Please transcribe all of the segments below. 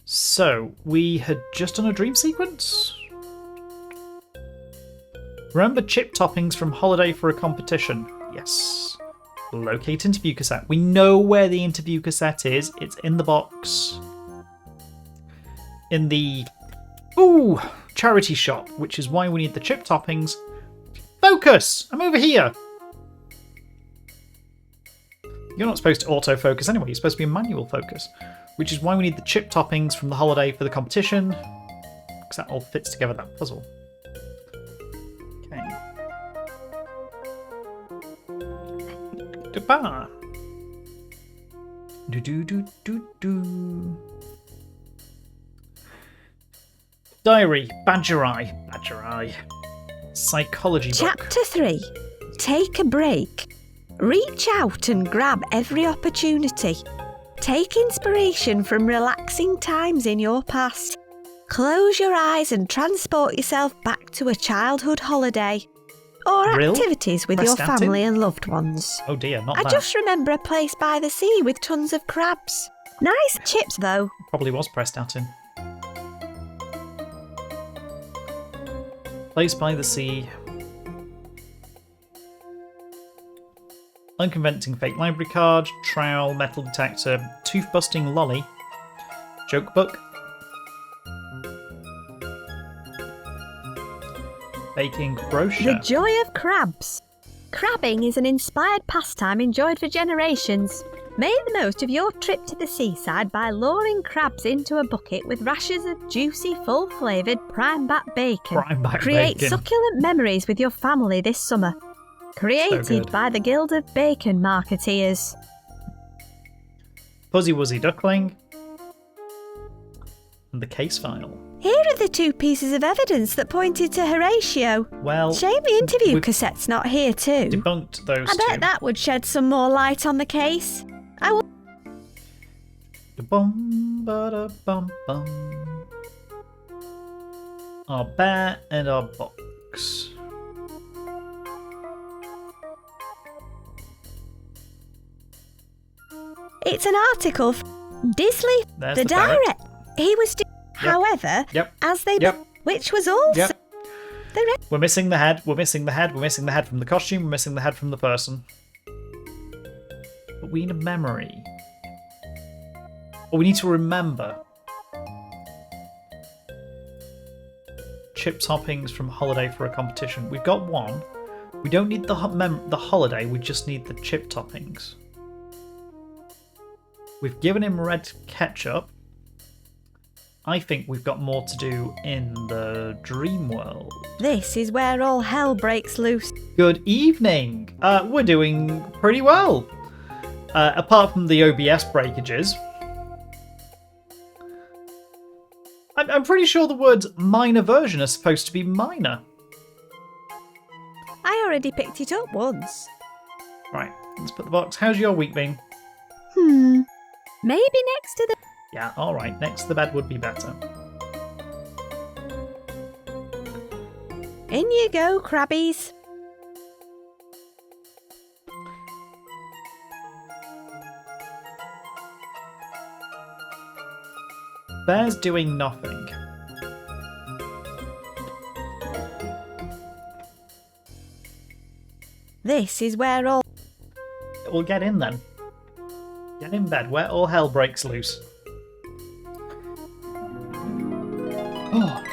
So, we had just done a dream sequence? Remember chip toppings from Holiday for a competition? Yes. Locate interview cassette. We know where the interview cassette is. It's in the box. In the... Ooh! Charity shop, which is why we need the chip toppings. Focus! I'm over here! You're not supposed to autofocus anyway. You're supposed to be in manual focus. Which is why we need the chip toppings from the Holiday for the competition. Because that all fits together, that puzzle. Okay. Da-ba. Do-do-do-do-do. Diary. Badger Eye. Badger Eye. Psychology book. Chapter 3. Take a break. Reach out and grab every opportunity. Take inspiration from relaxing times in your past. Close your eyes and transport yourself back to a childhood holiday. Or activities with your family and loved ones. Oh dear, not I that. just remember a place by the sea with tons of crabs. Nice chips though. Probably was pressed out in. Place by the sea. Unconvincing fake library card, trowel, metal detector, tooth busting lolly, joke book, baking brochure. The joy of crabs. Crabbing is an inspired pastime enjoyed for generations. Make the most of your trip to the seaside by luring crabs into a bucket with rashers of juicy, full-flavoured prime-back bacon. Create succulent memories with your family this summer. Created by the Guild of Bacon Marketeers. Fuzzy Wuzzy Duckling. And the case file. Here are the 2 pieces of evidence that pointed to Horatio. Well, shame the interview cassette's not here too. Debunked those I bet that would shed some more light on the case. I will... Bum-ba-da-bum-bum. Our bear and our box. It's an article from Disley, the direct. He was... However, as they... Which was also... We're missing the head, we're missing the head, we're missing the head from the costume, we're missing the head from the person. But we need a memory. Or we need to remember. Chip toppings from Holiday for a competition. We've got one. We don't need the holiday, we just need the chip toppings. We've given him red ketchup. I think we've got more to do in the dream world. This is where all hell breaks loose. Good evening. We're doing pretty well. Apart from the OBS breakages. I'm pretty sure the words minor version are supposed to be minor. I already picked it up once. Right, let's put the box. How's your week been? Maybe next to the... Yeah, alright. Next to the bed would be better. In you go, crabbies. Bear's doing nothing. This is where all... We'll get in then. Get in bed where all hell breaks loose. Oh.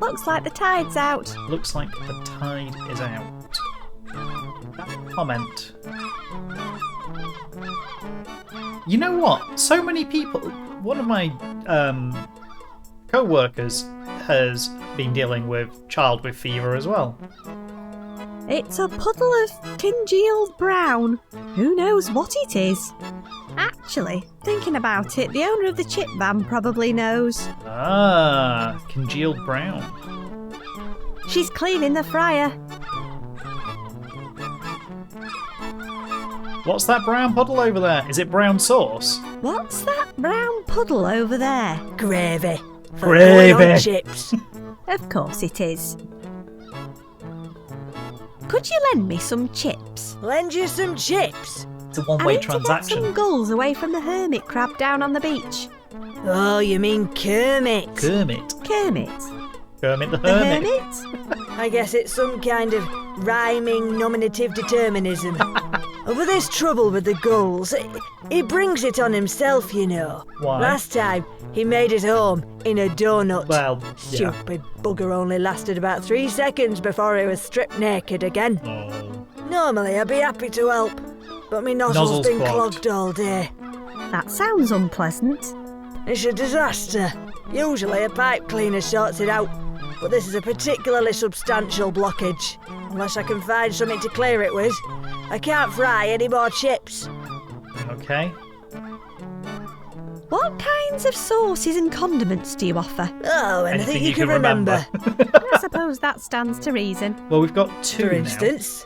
Looks like the tide's out. Looks like the tide is out. That comment. You know what? So many people... One of my co-workers has been dealing with child with fever as well. It's a puddle of congealed brown. Who knows what it is? Actually, thinking about it, the owner of the chip van probably knows. Ah, congealed brown. She's cleaning the fryer. What's that brown puddle over there? Is it brown sauce? What's that brown puddle over there? Gravy. For Gravy. oil chips. Of course it is. Could you lend me some chips? Lend you some chips? It's a one-way I need transaction. to get some gulls away from the hermit crab down on the beach. Oh, you mean Kermit? Kermit. Kermit. Kermit the The Hermit. hermit? I guess it's some kind of rhyming nominative determinism. Oh, but there's trouble with the gulls. He brings it on himself, you know. Why? Last time, he made it home in a donut. Well, yeah. Stupid bugger only lasted about 3 seconds before he was stripped naked again. Oh. Normally, I'd be happy to help, but my nozzle's Nozzle's been clogged. clogged all day. That sounds unpleasant. It's a disaster. Usually, a pipe cleaner sorts it out, but this is a particularly substantial blockage. Unless I can find something to clear it with, I can't fry any more chips. Okay. What kinds of sauces and condiments do you offer? Oh, anything you can remember. I suppose that stands to reason. Well, we've got two For now. instance,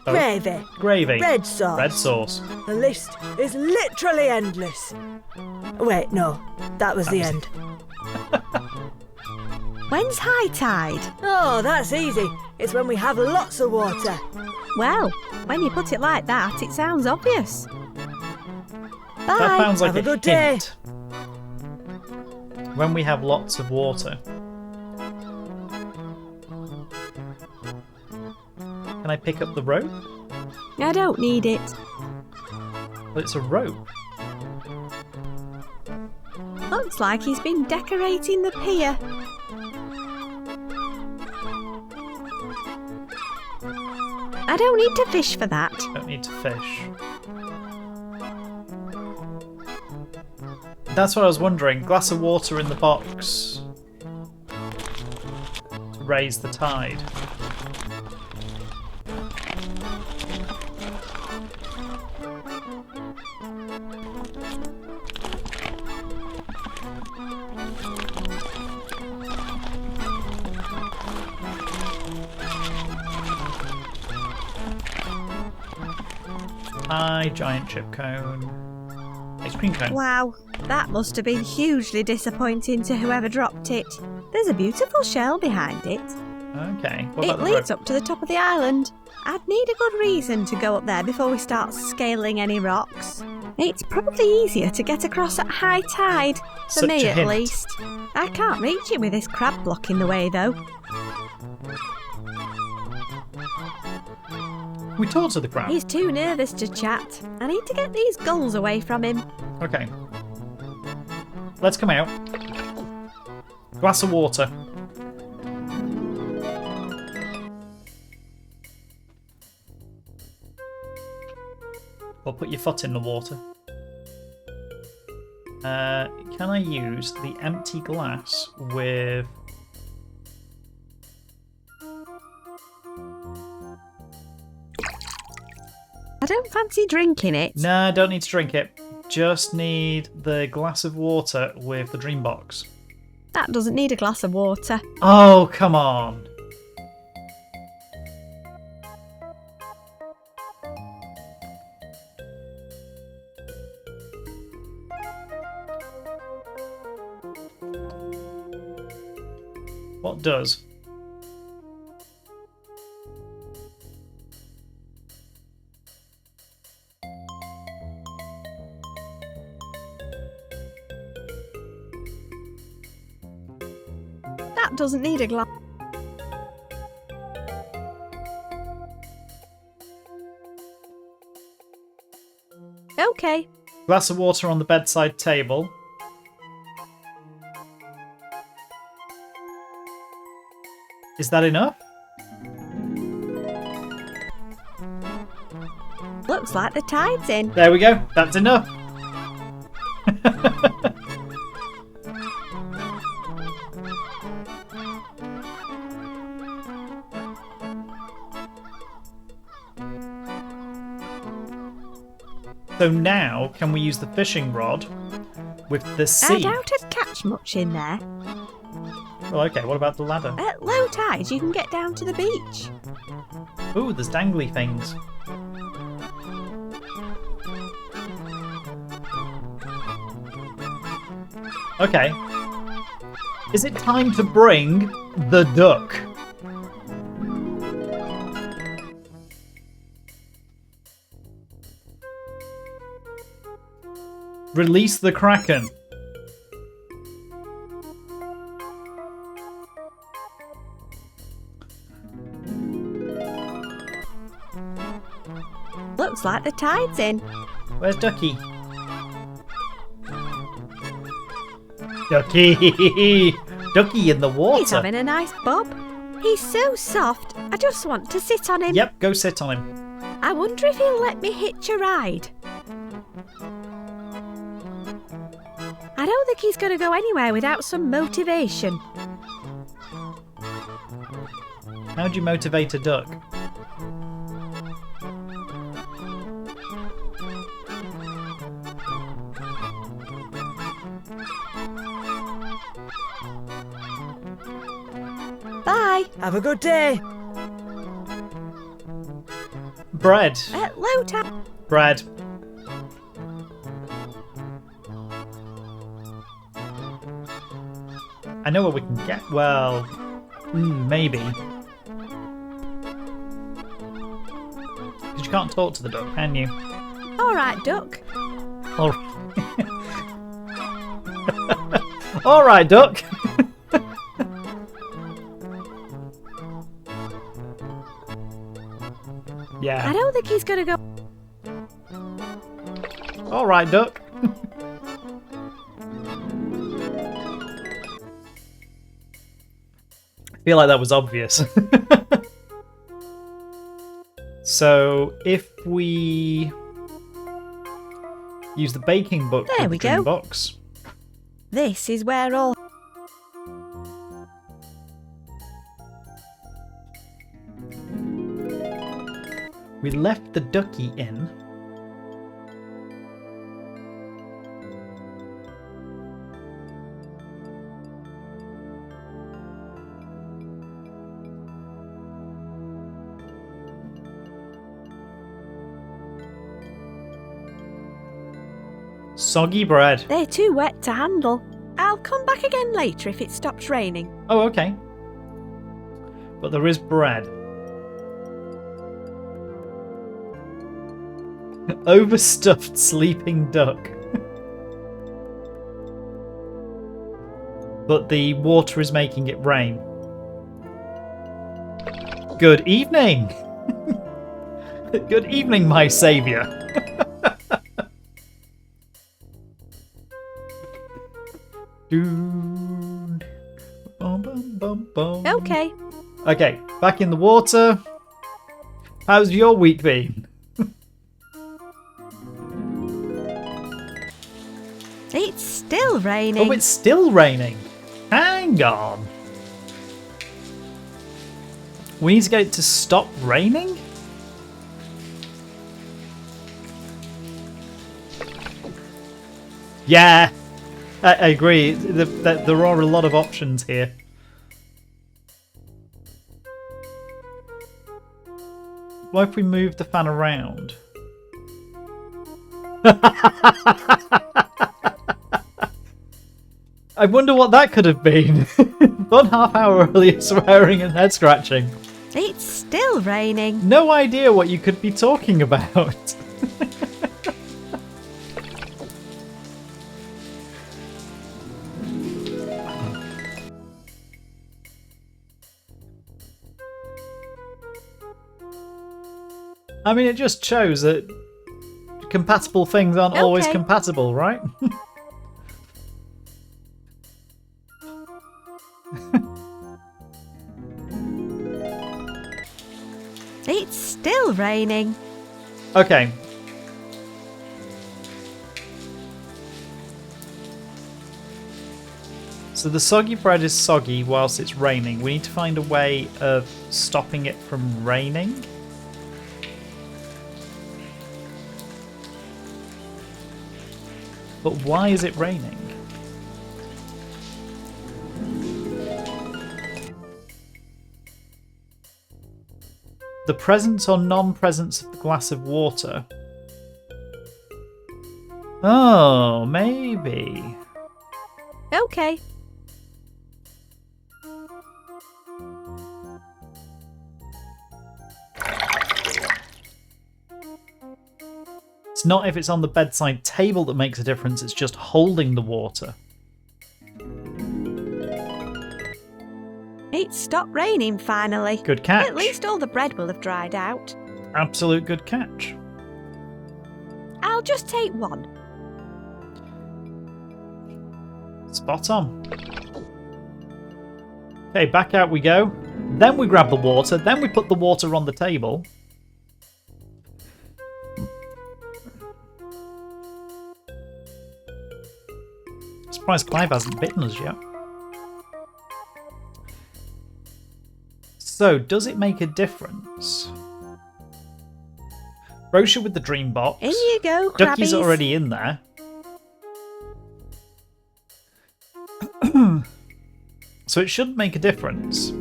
Oh. gravy, Gravy. red sauce. Red sauce. The list is literally endless. Wait, no, that was the end. When's high tide? Oh, that's easy. It's when we have lots of water. Well, when you put it like that, it sounds obvious. Bye. That sounds like Have a good day. hint. When we have lots of water. Can I pick up the rope? I don't need it. Well, it's a rope. Looks like he's been decorating the pier. I don't need to fish for that. Don't need to fish. That's what I was wondering. Glass of water in the box to raise the tide. Hi, giant chip cone. Ice cream cone. Wow, that must have been hugely disappointing to whoever dropped it. There's a beautiful shell behind it. Okay. What It about the leads rope? up to the top of the island. I'd need a good reason to go up there before we start scaling any rocks. It's probably easier to get across at high tide, for Such me a at hint. least. I can't reach it with this crab blocking the way though. We talked to the crab. He's too nervous to chat. I need to get these gulls away from him. Okay. Let's come out. Glass of water. Or put your foot in the water. Can I use the empty glass with... I don't fancy drinking it. No, don't need to drink it. Just need the glass of water with the dream box. That doesn't need a glass of water. Oh, come on. What does? That doesn't need a glass. Okay. Glass of water on the bedside table. Is that enough? Looks like the tide's in. There we go. That's enough. So now, can we use the fishing rod with the I sea? doubt I'd catch much in there. Well, okay, what about the ladder? At low tide, you can get down to the beach. Ooh, there's dangly things. Okay. Is it time to bring the duck? Release the Kraken. Looks like the tide's in. Where's Ducky? Ducky! Ducky in the water. He's having a nice bob. He's so soft, I just want to sit on him. Yep, go sit on him. I wonder if he'll let me hitch a ride. I don't think he's going to go anywhere without some motivation. How'd you motivate a duck? Bye. Have a good day. Bread. Low tide. Bread. I know what we can get. Well, maybe. Because you can't talk to the duck, can you? All right, duck. All All right, duck. Yeah. I don't think he's going to go. All right, duck. I feel like that was obvious. So if we use the baking book There with we the dream go. box. This is where all. We left the ducky in. Soggy bread. They're too wet to handle. I'll come back again later if it stops raining. Oh, okay. But there is bread. Overstuffed sleeping duck. But the water is making it rain. Good evening! Good evening, my saviour. Okay. Okay, back in the water. How's your week been? It's still raining. Oh, it's still raining. Hang on. We need to get it to stop raining? Yeah, I agree. There are a lot of options here. What if we move the fan around? I wonder what that could have been. 1.5 hour earlier swearing and head scratching. It's still raining. No idea what you could be talking about. I mean, it just shows that compatible things aren't always Okay. compatible, right? It's still raining. Okay. So the soggy bread is soggy whilst it's raining. We need to find a way of stopping it from raining. But why is it raining? The presence or non-presence of the glass of water. Oh, maybe. Okay. It's not if it's on the bedside table that makes a difference, it's just holding the water. It stopped raining finally. Good catch. At least all the bread will have dried out. Absolute good catch. I'll just take one. Spot on. Okay, back out we go. Then we grab the water. Then we put the water on the table. Surprised Clive hasn't bitten us yet. So, does it make a difference? Brochure with the dream box. In you go, Ducky's Crabbies. already in there. So it should make a difference.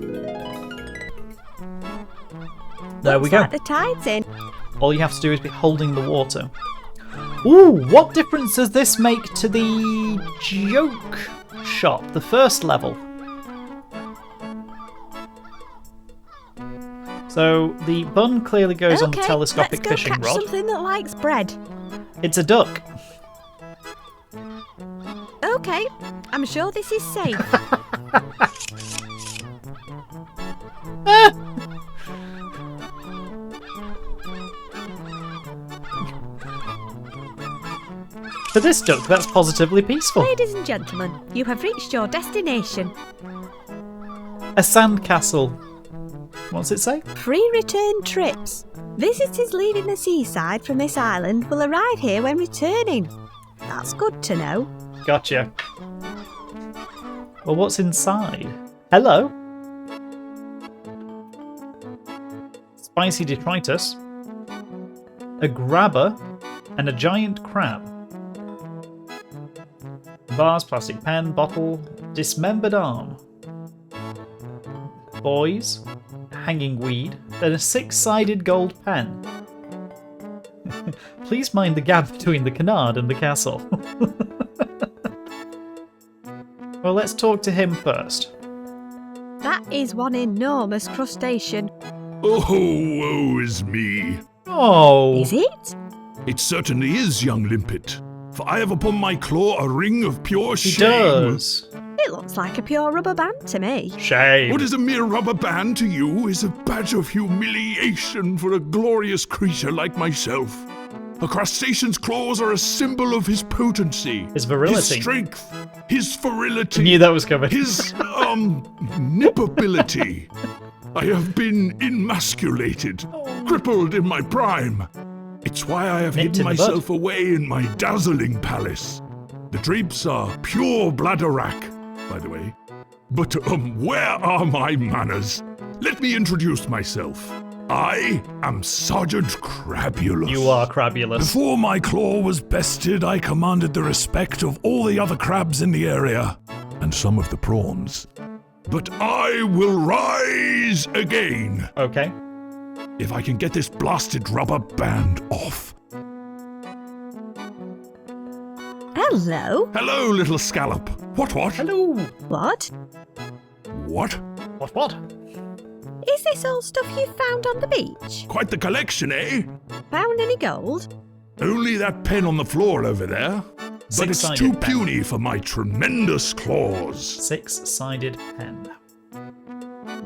There we Looks go. like the tide's in. All you have to do is be holding the water. Ooh, what difference does this make to the joke shop, the first level? So the bun clearly goes on the telescopic let's go fishing catch rod. something that likes bread. It's a duck. Okay, I'm sure this is safe. For this duck, that's positively peaceful. Ladies and gentlemen, you have reached your destination. A sandcastle. What's it say? Free return trips. Visitors leaving the seaside from this island will arrive here when returning. That's good to know. Gotcha. Well, what's inside? Hello? Spicy detritus. A grabber. And a giant crab. Vase, plastic pen, bottle, dismembered arm. Boys, hanging weed, then a six-sided gold pen. Please mind the gap between the canard and the castle. Well, let's talk to him first. That is one enormous crustacean. Oh, woe is me. Oh, Is it? It certainly is, young limpet. For I have upon my claw a ring of pure he shame. does. It looks like a pure rubber band to me. Shame. What is a mere rubber band to you is a badge of humiliation for a glorious creature like myself. A crustacean's claws are a symbol of his potency, His virility. his strength, his I virility, knew that was coming. his, nippability. I have been emasculated, crippled in my prime. It's why I have Nipped hidden in the bud. myself away in my dazzling palace. The drapes are pure bladderwrack, by the way. But, where are my manners? Let me introduce myself. I am Sergeant Crabulous. You are crabulous. Before my claw was bested, I commanded the respect of all the other crabs in the area, and some of the prawns. But I will rise again, Okay. if I can get this blasted rubber band off. Hello? Hello, little scallop. What? Hello. What? What? What? Is this all stuff you found on the beach? Quite the collection, eh? Found any gold? Only that pen on the floor over there. But it's Six-sided too pen. puny for my tremendous claws. Six-sided pen.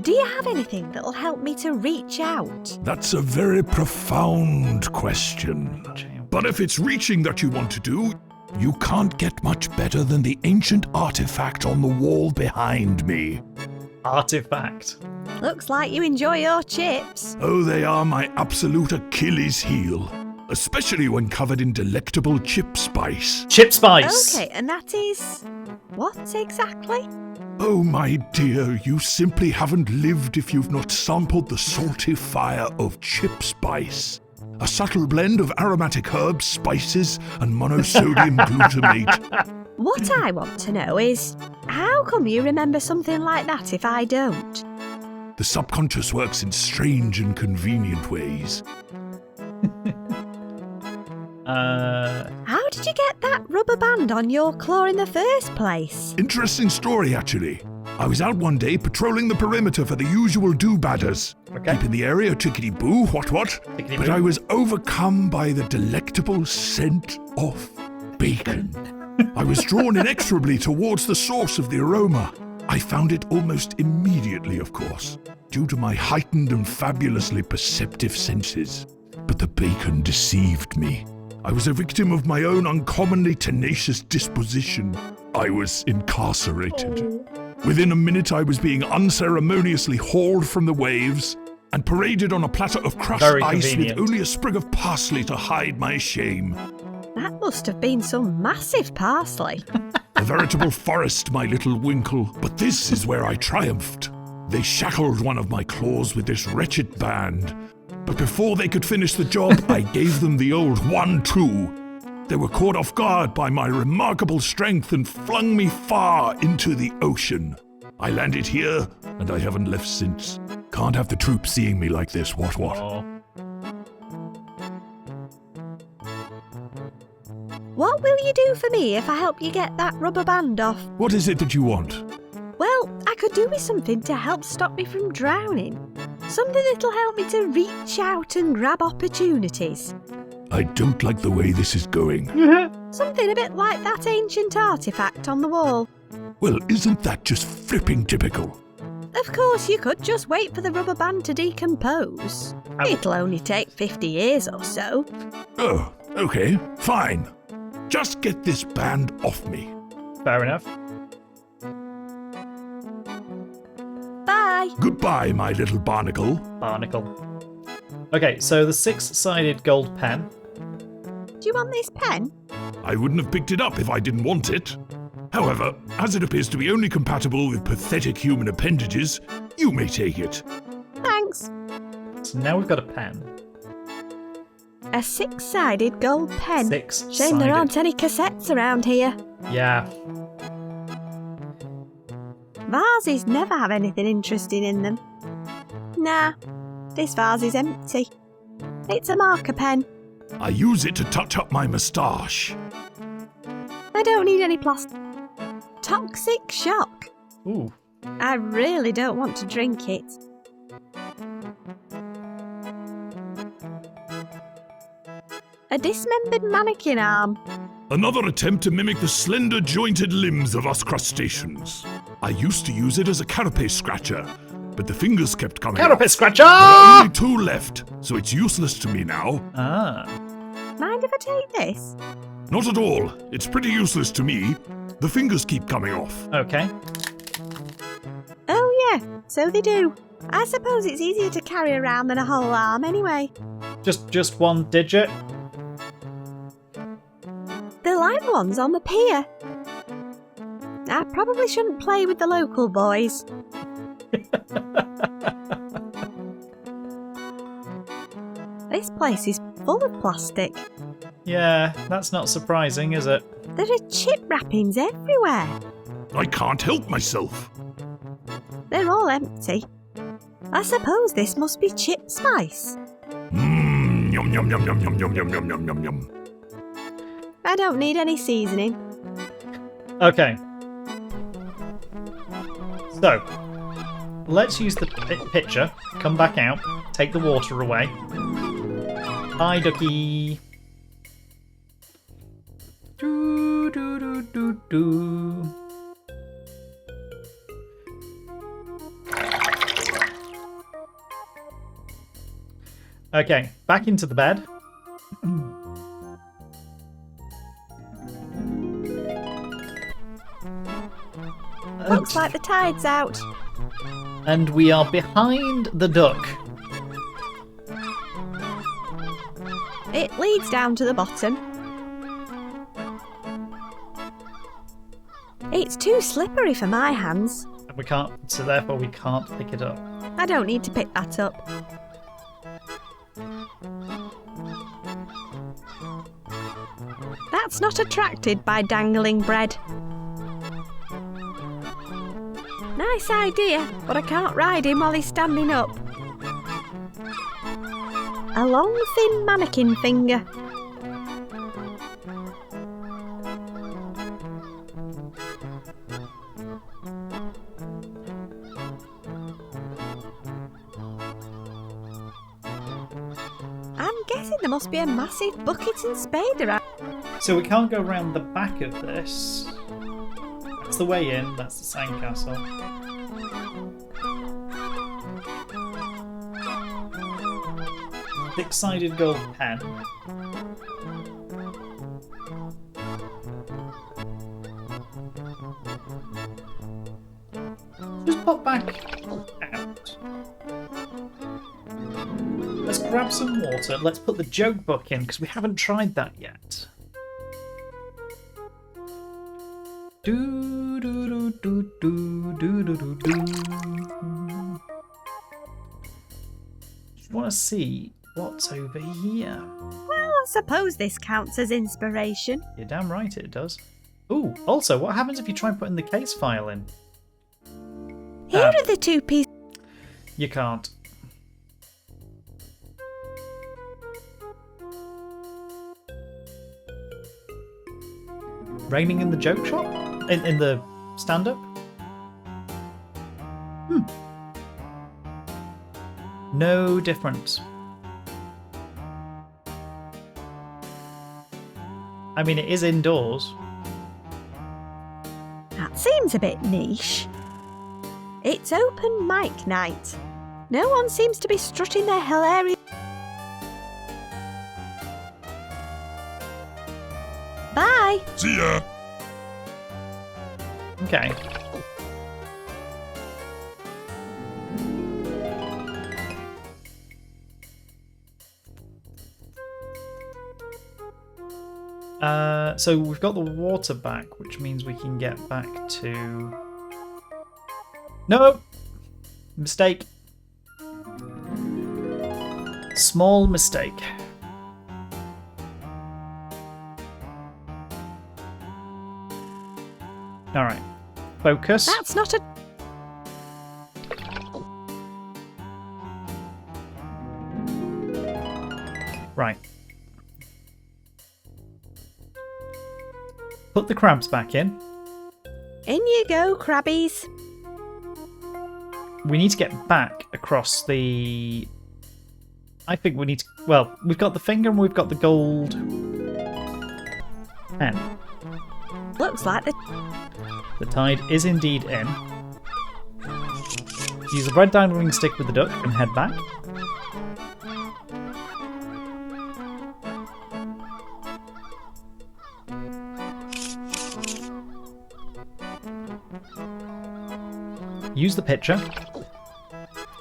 Do you have anything that'll help me to reach out? That's a very profound question. But if it's reaching that you want to do, you can't get much better than the ancient artifact on the wall behind me. Artifact. Looks like you enjoy your chips. Oh, they are my absolute Achilles heel. Especially when covered in delectable chip spice. Chip spice. Okay, and that is... what exactly? Oh, my dear, you simply haven't lived if you've not sampled the salty fire of chip spice. A subtle blend of aromatic herbs, spices, and monosodium glutamate. What I want to know is, how come you remember something like that if I don't? The subconscious works in strange and convenient ways. How did you get that rubber band on your claw in the first place? Interesting story, actually. I was out one day patrolling the perimeter for the usual do-badders. Okay. Keeping the area tickety-boo, what? Tickety-boo. But I was overcome by the delectable scent of bacon. I was drawn inexorably towards the source of the aroma. I found it almost immediately, of course, due to my heightened and fabulously perceptive senses. But the bacon deceived me. I was a victim of my own uncommonly tenacious disposition. I was incarcerated. Within a minute, I was being unceremoniously hauled from the waves and paraded on a platter of crushed Very ice convenient. with only a sprig of parsley to hide my shame. That must have been some massive parsley. A veritable forest, my little Winkle. But this is where I triumphed. They shackled one of my claws with this wretched band. But before they could finish the job, I gave them the old 1-2. They were caught off guard by my remarkable strength and flung me far into the ocean. I landed here, and I haven't left since. Can't have the troops seeing me like this, what? Oh. What will you do for me if I help you get that rubber band off? What is it that you want? Well, I could do with something to help stop me from drowning. Something that'll help me to reach out and grab opportunities. I don't like the way this is going. Something a bit like that ancient artifact on the wall. Well, isn't that just flipping typical? Of course, you could just wait for the rubber band to decompose. It'll only take 50 years or so. Oh, okay, fine. Just get this band off me. Fair enough. Bye. Goodbye, my little barnacle. Barnacle. Okay, so the 6-sided gold pen. Do you want this pen? I wouldn't have picked it up if I didn't want it. However, as it appears to be only compatible with pathetic human appendages, you may take it. Thanks. So now we've got a pen. A 6-sided gold pen. 6-sided. Shame there aren't any cassettes around here. Yeah. Vases never have anything interesting in them. Nah, this vase is empty. It's a marker pen. I use it to touch up my moustache. I don't need any plastic. Toxic shock. Ooh. I really don't want to drink it. A dismembered mannequin arm. Another attempt to mimic the slender jointed limbs of us crustaceans. I used to use it as a carapace scratcher, but the fingers kept coming Carapace off. scratcher! There are only 2 left, so it's useless to me now. Ah. Mind if I take this? Not at all. It's pretty useless to me. The fingers keep coming off. Okay. Oh yeah, so they do. I suppose it's easier to carry around than a whole arm anyway. Just one digit. The lime one's on the pier. I probably shouldn't play with the local boys. This place is full of plastic. Yeah, that's not surprising, is it? There are chip wrappings everywhere. I can't help myself. They're all empty. I suppose this must be chip spice. Yum yum yum yum yum yum yum yum yum yum yum. I don't need any seasoning. Okay. So, let's use the pitcher, come back out, take the water away. Hi, ducky. Do, do, do, do, do. Okay, back into the bed. Looks like the tide's out. And we are behind the duck. It leads down to the bottom. It's too slippery for my hands. And we can't, so therefore we can't pick it up. I don't need to pick that up. That's not attracted by dangling bread. Nice idea, but I can't ride him while he's standing up. A long, thin mannequin finger. I'm guessing there must be a massive bucket and spade around. So we can't go around the back of this. That's the way in, that's the sandcastle. Six-sided gold pen. pop back out. Let's grab some water. Let's put the joke book in because we haven't tried that yet. Do do do do do do do do do. Just want to see what's over here. Well, I suppose this counts as inspiration. You're damn right it does. Ooh, also, what happens if you try putting the case file in? Here are the 2 pieces. You can't. Raining in the joke shop? In the stand-up? No difference. I mean, it is indoors. That seems a bit niche. It's open mic night. No one seems to be strutting their hilarious... Bye! See ya! Okay. So we've got the water back, which means we can get back to... No! Mistake. Small mistake. Alright. Focus. That's not a... Right. Put the crabs back in. In you go, crabbies. We need to get back across the... I think we need to... Well, we've got the finger and we've got the gold pen. Looks like the... The tide is indeed in. Use the red dangling stick with the duck and head back. Use the pitcher.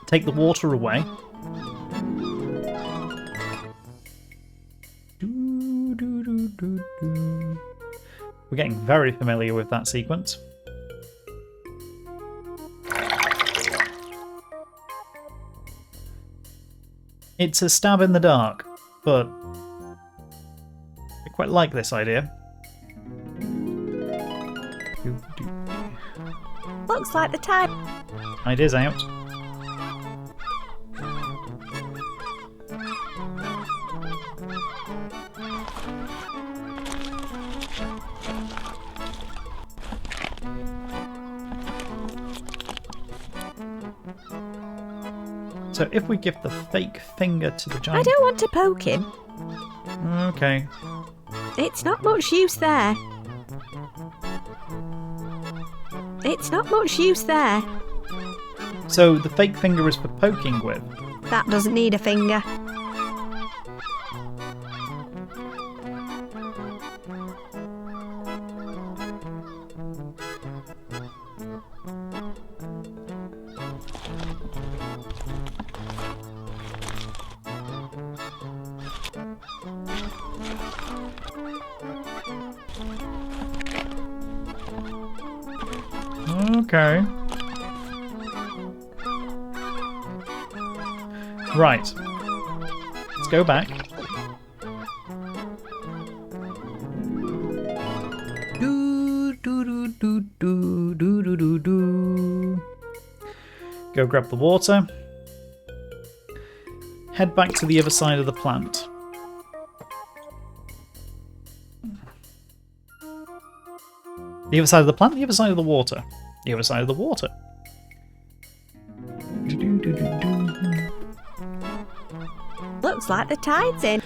Take the water away. We're getting very familiar with that sequence. It's a stab in the dark, but I quite like this idea. Looks like the tide... Tide is out. So if we give the fake finger to the giant... I don't want to poke him. Okay. It's not much use there. It's not much use there. So the fake finger is for poking with. That doesn't need a finger. Okay. Right. Let's go back. Do do do do do do do do do. Go grab the water. Head back to the other side of the plant. The other side of the plant, the other side of the water. The other side of the water. Looks like the tide's in.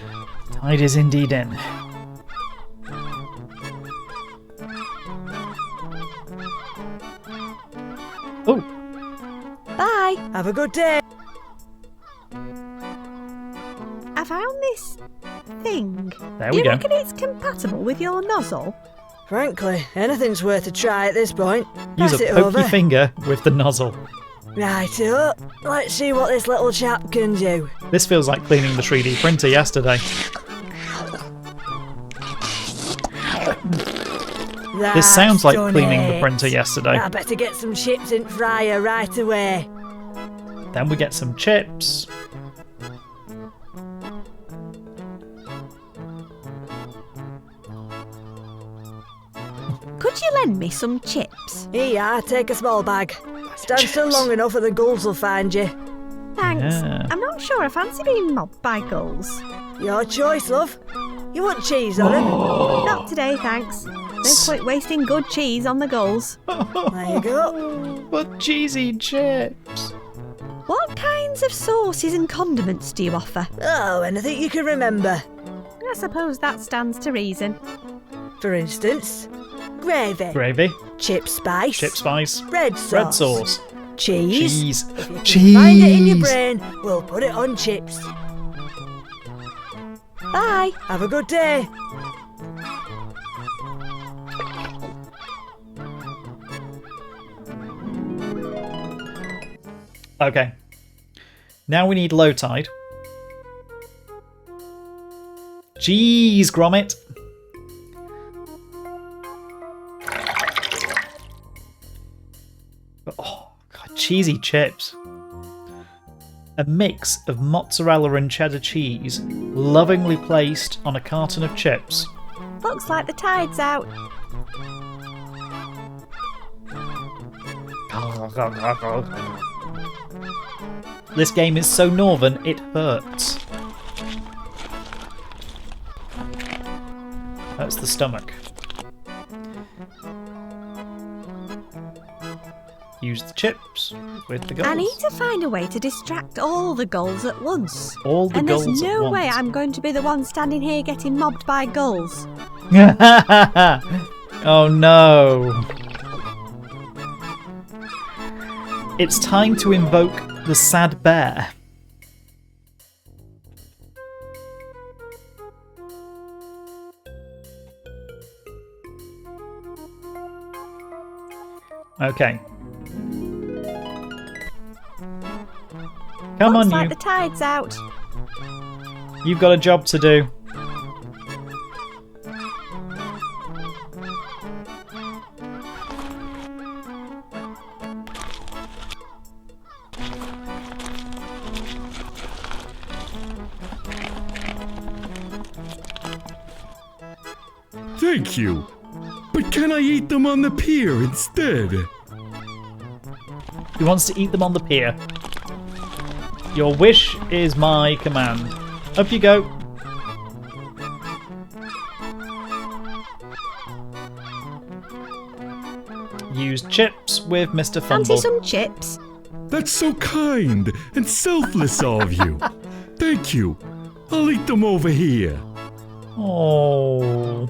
Tide is indeed in. Oh, Bye. Have a good day. I found this thing. there Do we you go. reckon it's compatible with your nozzle? Frankly, anything's worth a try at this point. Use Pass a it poke over. your finger with the nozzle. Righto. Let's see what this little chap can do. This feels like cleaning the 3D printer yesterday. This sounds like cleaning the printer yesterday. I better get some chips in fryer right away. Then we get some chips. Could you lend me some chips? Here, take a small bag. Stand still long enough and the gulls will find you. Thanks. Yeah. I'm not sure I fancy being mobbed by gulls. Your choice, love. You want cheese on them? Not today, thanks. No point wasting good cheese on the gulls. There you go. But cheesy chips. What kinds of sauces and condiments do you offer? Oh, anything you can remember. I suppose that stands to reason. For instance, gravy, Gravy, chip spice, chip spice, red sauce, red sauce, cheese. cheese, If you can cheese. find it in your brain, we'll put it on chips. Bye. Have a good day. Okay. Now we need low tide. Jeez, Gromit. Oh, God, cheesy chips. A mix of mozzarella and cheddar cheese, lovingly placed on a carton of chips. Looks like the tide's out. This game is so northern, it hurts. That's the stomach. Use the chips with the gulls. I need to find a way to distract all the gulls at once. All the And gulls there's at no once. way I'm going to be the one standing here getting mobbed by gulls. Oh no. It's time to invoke the sad bear. Okay. Come Looks on, like you. the tide's out. You've got a job to do. Thank you. But can I eat them on the pier instead? He wants to eat them on the pier. Your wish is my command. Up you go. Use chips with Mr. Fancy Fumble. some chips? That's so kind and selfless of you. Thank you. I'll eat them over here. Oh.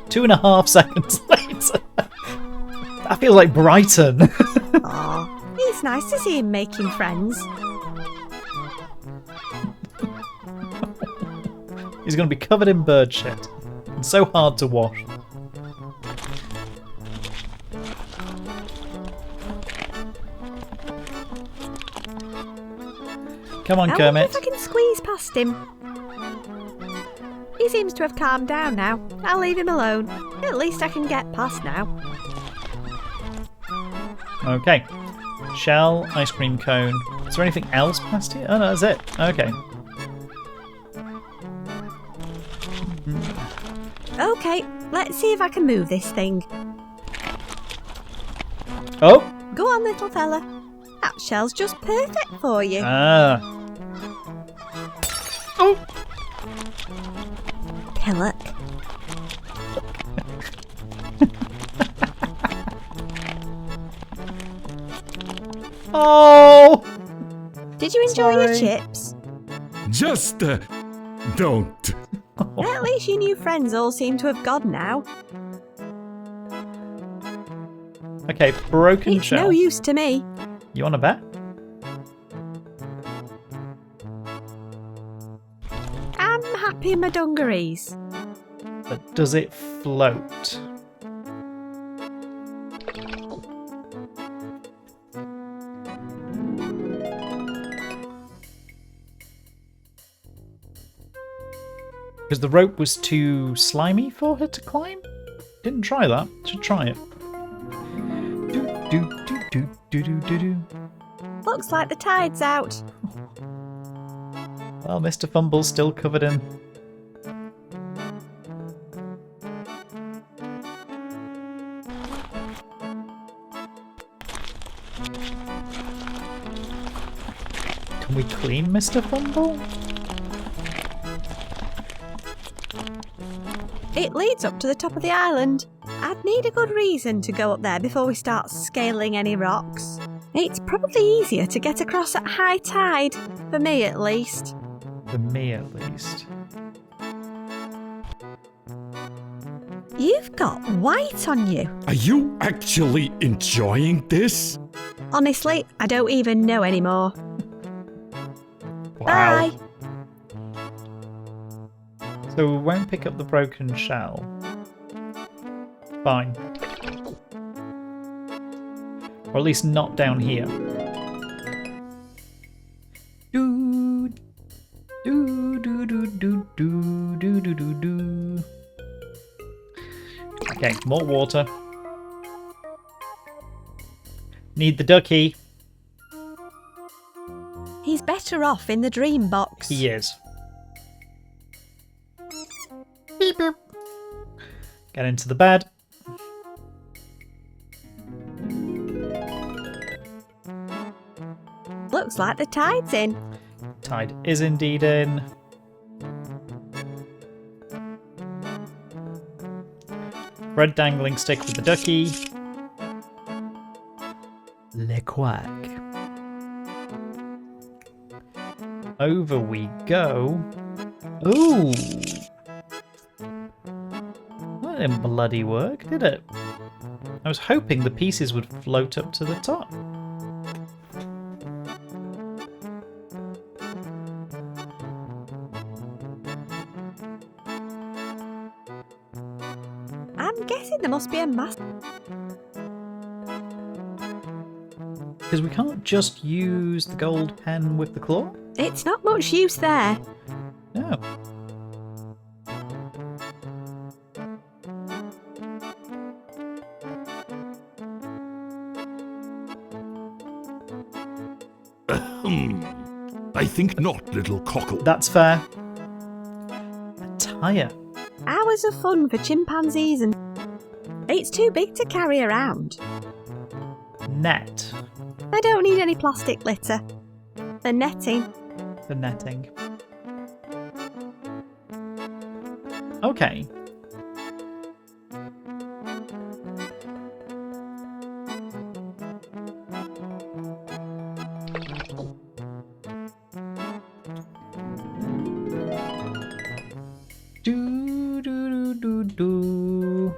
Two and a half seconds later. I feel like Brighton. Aw, it's nice to see him making friends. He's going to be covered in bird shit. And so hard to wash. Come on, I wonder Kermit. if I can squeeze past him. He seems to have calmed down now. I'll leave him alone. At least I can get past now. Okay. Shell, ice cream cone. Is there anything else past here? Oh no, that's it. Okay. Okay, let's see if I can move this thing. Oh! Go on, little fella. That shell's just perfect for you. Ah. Oh! Pillock. Oh! Did you enjoy your Sorry. chips? Just, don't. At least your new friends all seem to have gone now. Okay, broken It's shell. no use to me. You want to bet? happy in my dungarees. But does it float? Because the rope was too slimy for her to climb? Didn't try that. Should try it. Do. Looks like the tide's out. Well, Mr. Fumble's still covered in. Can we clean Mr. Fumble? It leads up to the top of the island. I'd need a good reason to go up there before we start scaling any rocks. It's probably easier to get across at high tide, for me at least. For me, at least. You've got white on you. Are you actually enjoying this? Honestly, I don't even know anymore. Wow. Bye. So we won't pick up the broken shell. Fine. Or at least not down here. Do do do do do do do do do do. Okay, more water. Need the ducky. He's better off in the dream box. He is. Beep boop. Get into the bed. Looks like the tide's in. Tide is indeed in. Red dangling stick with the ducky. Le quack. Over we go. Ooh. That didn't bloody work, did it? I was hoping the pieces would float up to the top. I'm guessing there must be a Because we can't just use the gold pen with the claw? It's not much use there. No. I think not, little cockle. That's fair. A tyre. Hours of fun for chimpanzees and... It's too big to carry around. Net. I don't need any plastic litter. The netting. The netting. Okay. Do do do do do.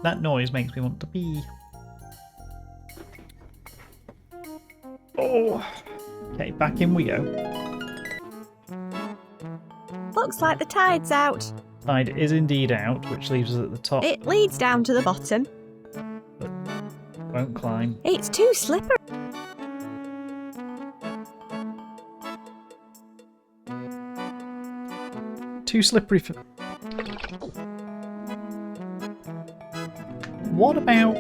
That noise makes me want to pee. Oh. Okay, back in we go. Looks like the tide's out. Tide is indeed out, which leaves us at the top. It leads down to the bottom. Won't climb. It's too slippery. Too slippery for... What about...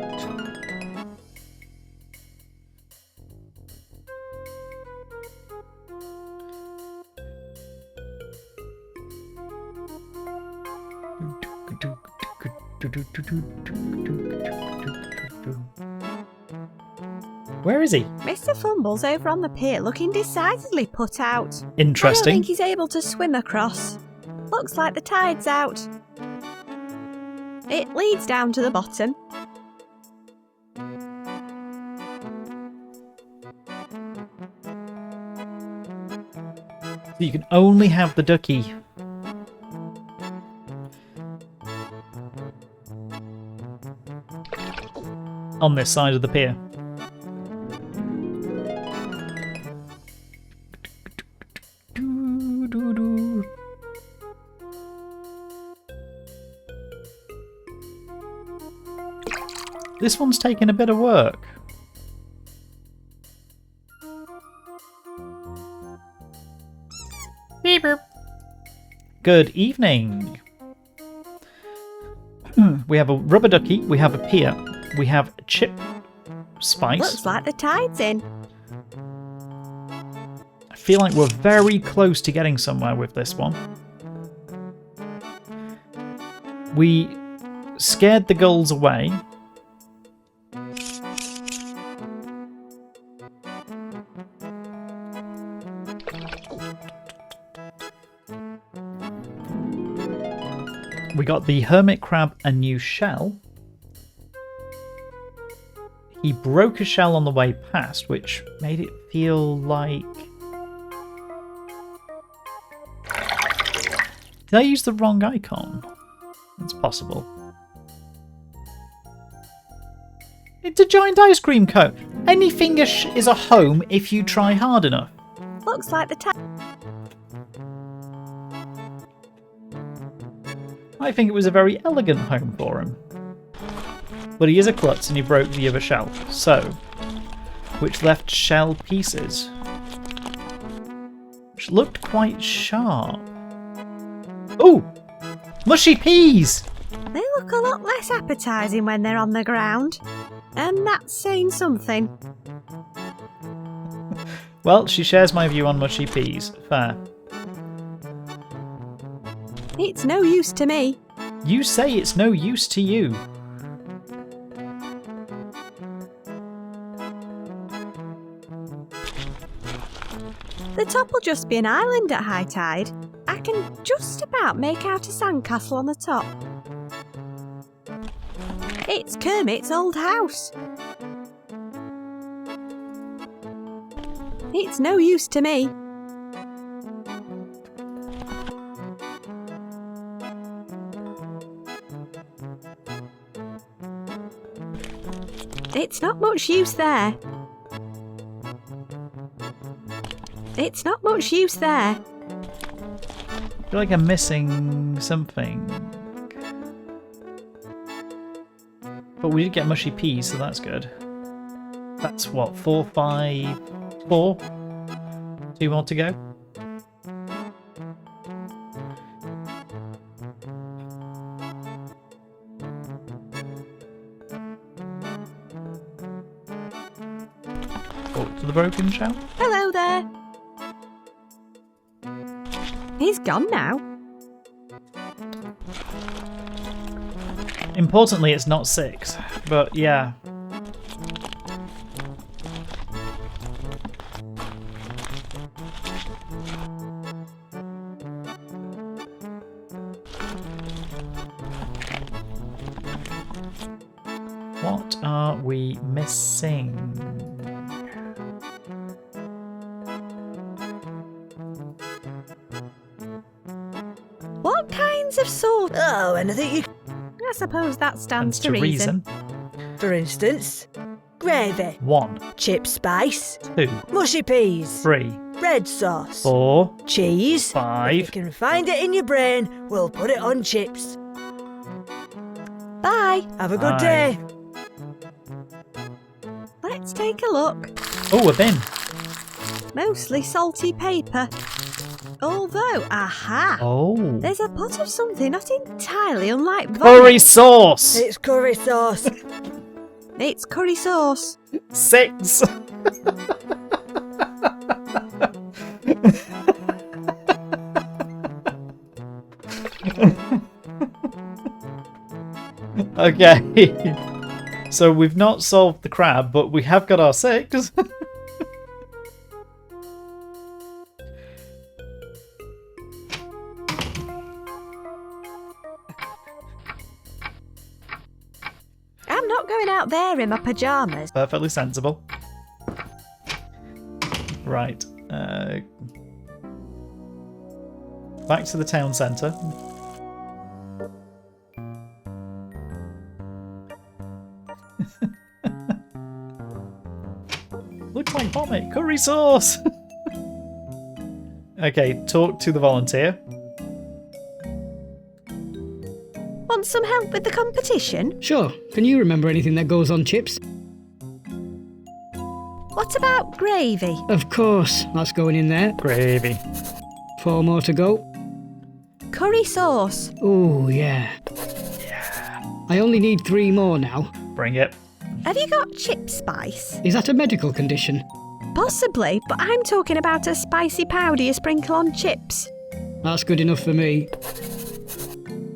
Where is he? Mr. Fumble's over on the pier looking decidedly put out. I don't Interesting. think he's able to swim across. Looks like the tide's out. It leads down to the bottom. You can only have the ducky. on this side of the pier. This one's taking a bit of work. Beep, beep. Good evening. We have a rubber ducky, we have a pier, we have chip spice. Looks like the tide's in. I feel like we're very close to getting somewhere with this one. We scared the gulls away. We got the hermit crab a new shell. He broke a shell on the way past, which made it feel like... Did I use the wrong icon? It's possible. It's a giant ice cream cone. Anything is a home if you try hard enough. Looks like the tide. I think it was a very elegant home for him. But he is a klutz and he broke the other shell, so... Which left shell pieces. Which looked quite sharp. Ooh! Mushy peas! They look a lot less appetising when they're on the ground. And that's saying something. Well, she shares my view on mushy peas. Fair. It's no use to me. You say it's no use to you. The top will just be an island at high tide. I can just about make out a sandcastle on the top. It's Kermit's old house. It's no use to me. It's not much use there. It's not much use there. I feel like I'm missing something. But we did get mushy peas, so that's good. That's what, 4, 5, 4? 2 more to go? Oh, to the broken shell? Hello there. He's gone now. Importantly, it's not 6, but yeah. What are we missing? What kinds of sauce? Oh, anything you... I suppose that stands Stands to reason. For instance, gravy, 1, chip spice, 2, mushy peas, 3, red sauce, 4, cheese. 5. If you can find it in your brain, we'll put it on chips. Bye. Have a good Bye. day. Let's take a look. Oh, a bin. Mostly salty paper. Although, aha! Oh. There's a pot of something not entirely unlike Curry vomit. sauce. It's curry sauce. It's curry sauce. 6. Okay. So we've not solved the crab, but we have got our 6. I'm not going out there in my pyjamas. Perfectly sensible. Right. Back to the town centre. It's like vomit. Curry sauce! Okay, talk to the volunteer. Want some help with the competition? Sure. Can you remember anything that goes on chips? What about gravy? Of course. That's going in there. Gravy. 4 more to go. Curry sauce. Oh, yeah. I only need 3 more now. Bring it. Have you got chip spice? Is that a medical condition? Possibly, but I'm talking about a spicy powder you sprinkle on chips. That's good enough for me.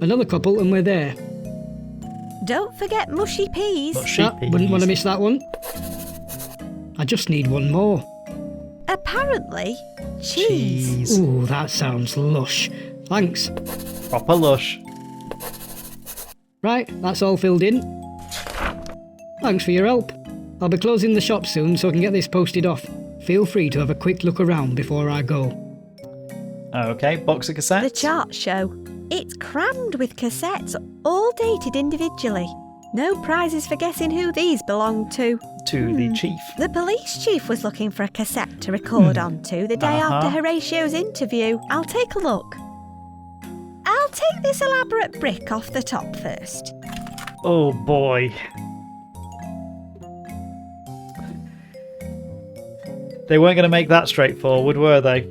Another couple and we're there. Don't forget mushy peas. Mushy peas. Wouldn't want to miss that one. I just need 1 more. Apparently, cheese. Ooh, that sounds lush. Thanks. Proper lush. Right, that's all filled in. Thanks for your help. I'll be closing the shop soon so I can get this posted off. Feel free to have a quick look around before I go. Okay, box of cassettes. The chart show. It's crammed with cassettes, all dated individually. No prizes for guessing who these belong to. To the chief. The police chief was looking for a cassette to record onto the day after Horatio's interview. I'll take a look. I'll take this elaborate brick off the top first. Oh boy. They weren't going to make that straightforward, were they?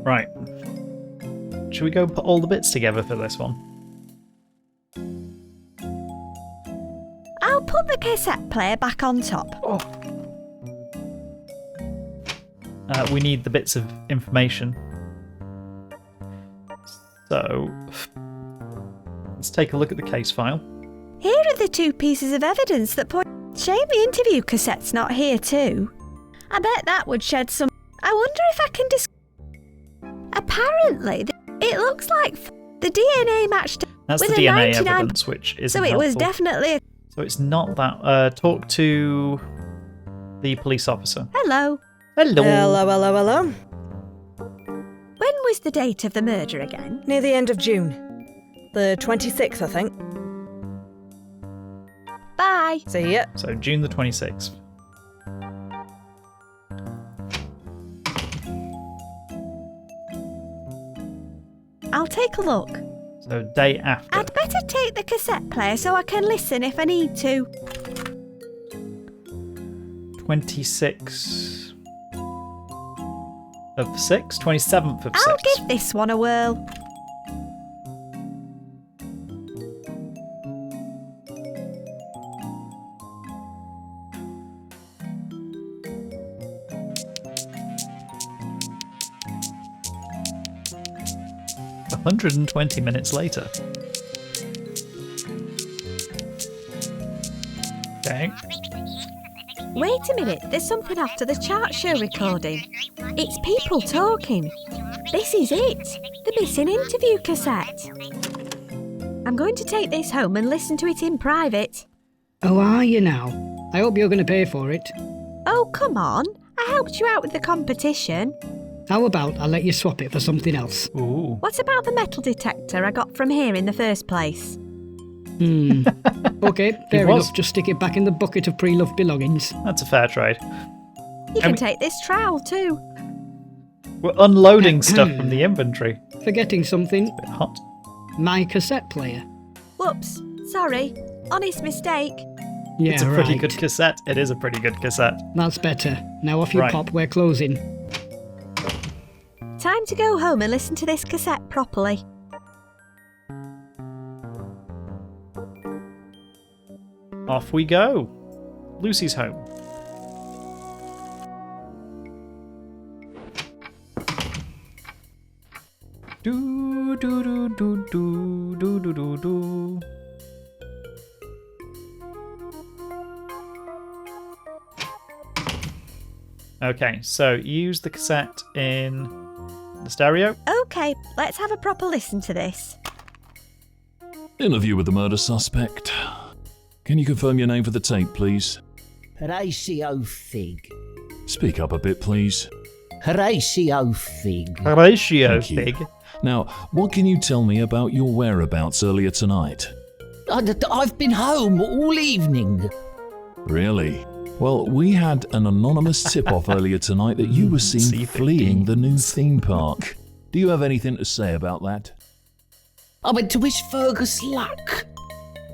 Right. Should we go put all the bits together for this one? I'll put the cassette player back on top. We need the bits of information. So, let's take a look at the case file. Here are the 2 pieces of evidence that point. Shame the interview cassette's not here too. I bet that would shed some. I wonder if I can Apparently, it looks like the DNA matched That's with the a DNA 99. evidence, which isn't So it was helpful. definitely. So it's not that. Talk to the police officer. Hello. Hello. Hello, hello, hello. When was the date of the murder again? Near the end of June. The 26th, I think. Bye. See ya. So June the 26th. I'll take a look. So day after. I'd better take the cassette player so I can listen if I need to. 26 of 6? 27th of 6. I'll give this one a whirl. A 120 minutes later. Okay. Wait a minute, there's something after the chart show recording. It's people talking. This is it, the missing interview cassette. I'm going to take this home and listen to it in private. Oh, are you now? I hope you're going to pay for it. Oh, come on. I helped you out with the competition. How about I let you swap it for something else? Ooh. What about the metal detector I got from here in the first place? Okay, fair was- enough. Just stick it back in the bucket of pre-loved belongings. That's a fair trade. You can take this trowel too. We're unloading stuff from the inventory. Forgetting something. Bit hot. My cassette player. Whoops, sorry. Honest mistake. Yeah, It's a pretty right. good cassette. It is a pretty good cassette. That's better. Now off you Right. pop, we're closing. Time to go home and listen to this cassette properly. Off we go. Lucy's home. Do do do do do do do do do. Okay, so use the cassette in the stereo. Okay, let's have a proper listen to this. Interview with the murder suspect. Can you confirm your name for the tape, please? Horatio Fig. Speak up a bit, please. Horatio Fig. Horatio Thank you. Fig. Now, what can you tell me about your whereabouts earlier tonight? I've been home all evening. Really? Well, we had an anonymous tip-off earlier tonight that you were seen fleeing the new theme park. Do you have anything to say about that? I went to wish Fergus luck.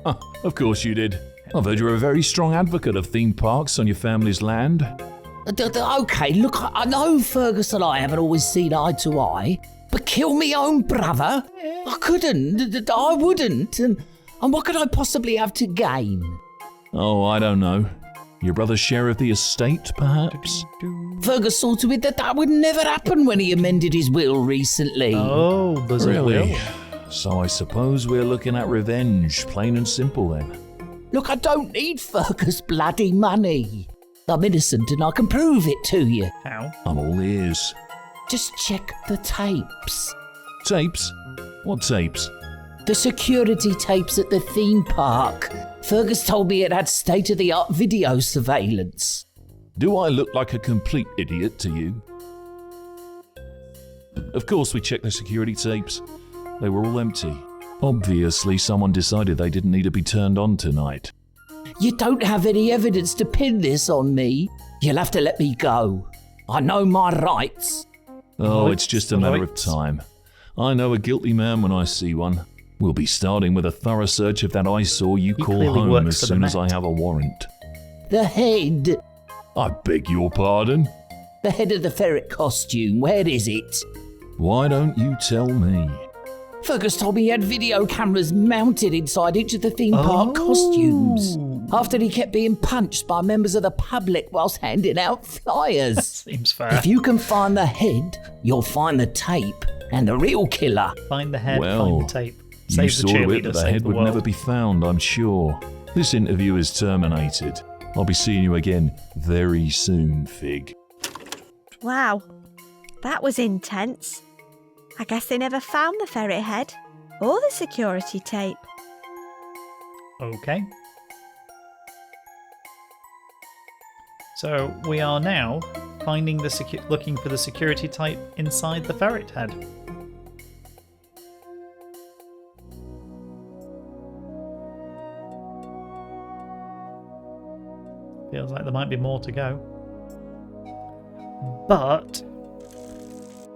Of course you did. I've heard you're a very strong advocate of theme parks on your family's land. Okay, look, I know Fergus and I haven't always seen eye to eye, but kill me own brother? I couldn't, I wouldn't, and what could I possibly have to gain? Oh, I don't know. Your brother's share of the estate, perhaps? Fergus saw to it that would never happen when he amended his will recently. Oh, there's a will. So I suppose we're looking at revenge, plain and simple then. Look, I don't need Fergus' bloody money. I'm innocent and I can prove it to you. How? I'm all ears. Just check the tapes. Tapes? What tapes? The security tapes at the theme park. Fergus told me it had state-of-the-art video surveillance. Do I look like a complete idiot to you? Of course we checked the security tapes. They were all empty. Obviously someone decided they didn't need to be turned on tonight. You don't have any evidence to pin this on me. You'll have to let me go. I know my rights. Oh, it's just a matter of time. I know a guilty man when I see one. We'll be starting with a thorough search of that eyesore you call clearly home works as for the soon as I Met. have a warrant. The head. I beg your pardon? The head of the ferret costume. Where is it? Why don't you tell me? Fergus told me he had video cameras mounted inside each of the theme park costumes. After he kept being punched by members of the public whilst handing out flyers. Seems fair. If you can find the head, you'll find the tape and the real killer. Find the head, Well, find the tape. You Save the saw to it cheerleader, that the save head the would world. never be found, I'm sure. This interview is terminated. I'll be seeing you again very soon, Fig. Wow, that was intense. I guess they never found the ferret head or the security tape. Okay. So we are now finding the looking for the security tape inside the ferret head. Feels like there might be more to go. But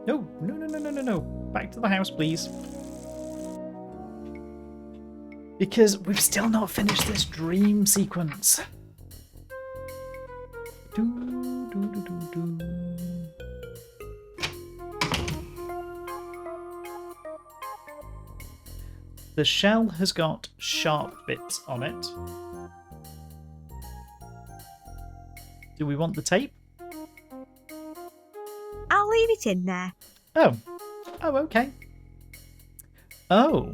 no. Back to the house, please. Because we've still not finished this dream sequence. The shell has got sharp bits on it. Do we want the tape? I'll leave it in there. Oh, okay. Oh,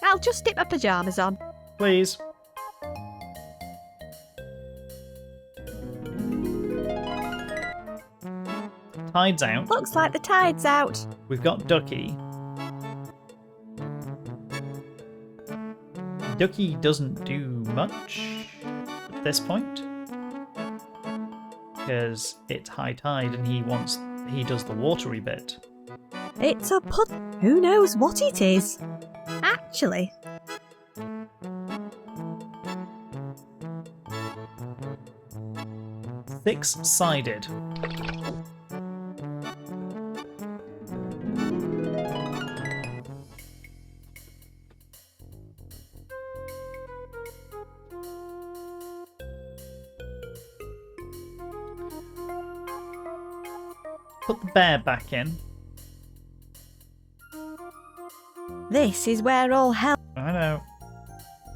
I'll just stick my pyjamas on. please. Tide's out. Looks like the tide's out. We've got Ducky. Ducky doesn't do much at this point because it's high tide and he does the watery bit. It's a put. Who knows what it is? Actually, Six-sided. Put the bear back in. this is where all hell. I know.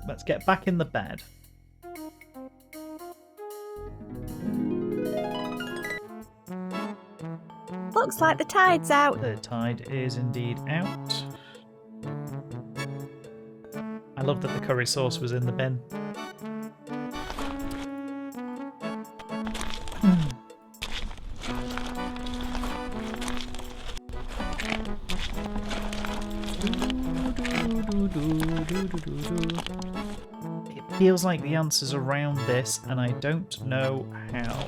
Let's get back in the bed. Looks like the tide's out. The tide is indeed out. I love that the curry sauce was in the bin. It feels like the answer's around this, and I don't know how.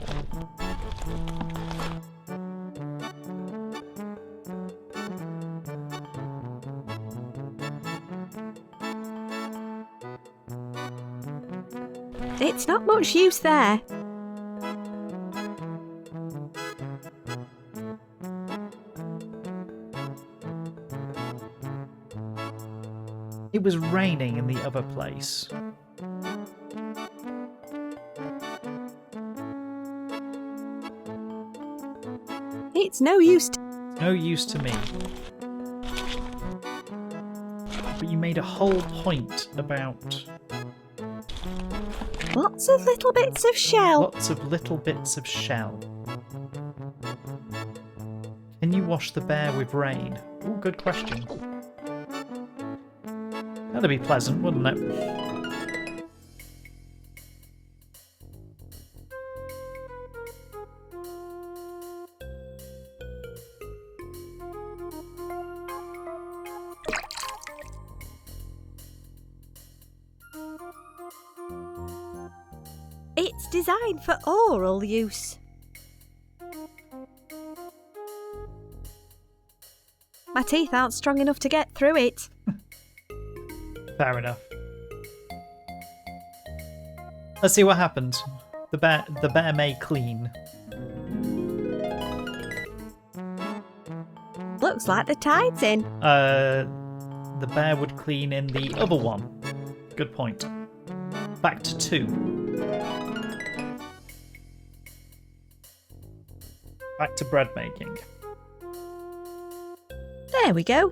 It's not much use there. It was raining in the other place. It's no use. No use to me. But you made a whole point about Lots of little bits of shell. lots of little bits of shell. Can you wash the bear with rain? Oh, good question. That'd be pleasant, wouldn't it? It's designed for oral use. My teeth aren't strong enough to get through it. Fair enough. Let's see what happens. The bear may clean. Looks like the tide's in. The bear would clean in the other one. Good point. Back to 2. Back to bread making. There we go.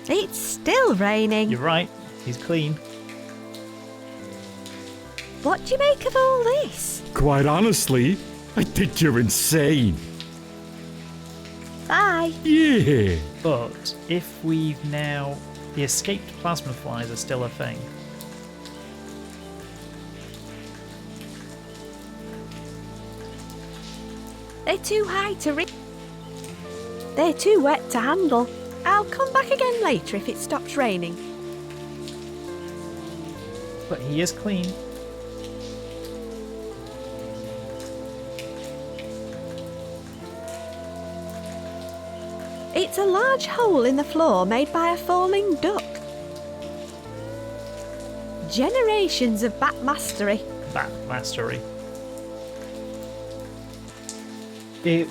It's still raining. You're right. He's clean. What do you make of all this? Quite honestly, I think you're insane. Bye. Yeah. But if we've now... The escaped plasma flies are still a thing. They're too high to reach. They're too wet to handle. I'll come back again later if it stops raining. But he is clean. It's a large hole in the floor made by a falling duck. Generations of bat mastery. Bat mastery. It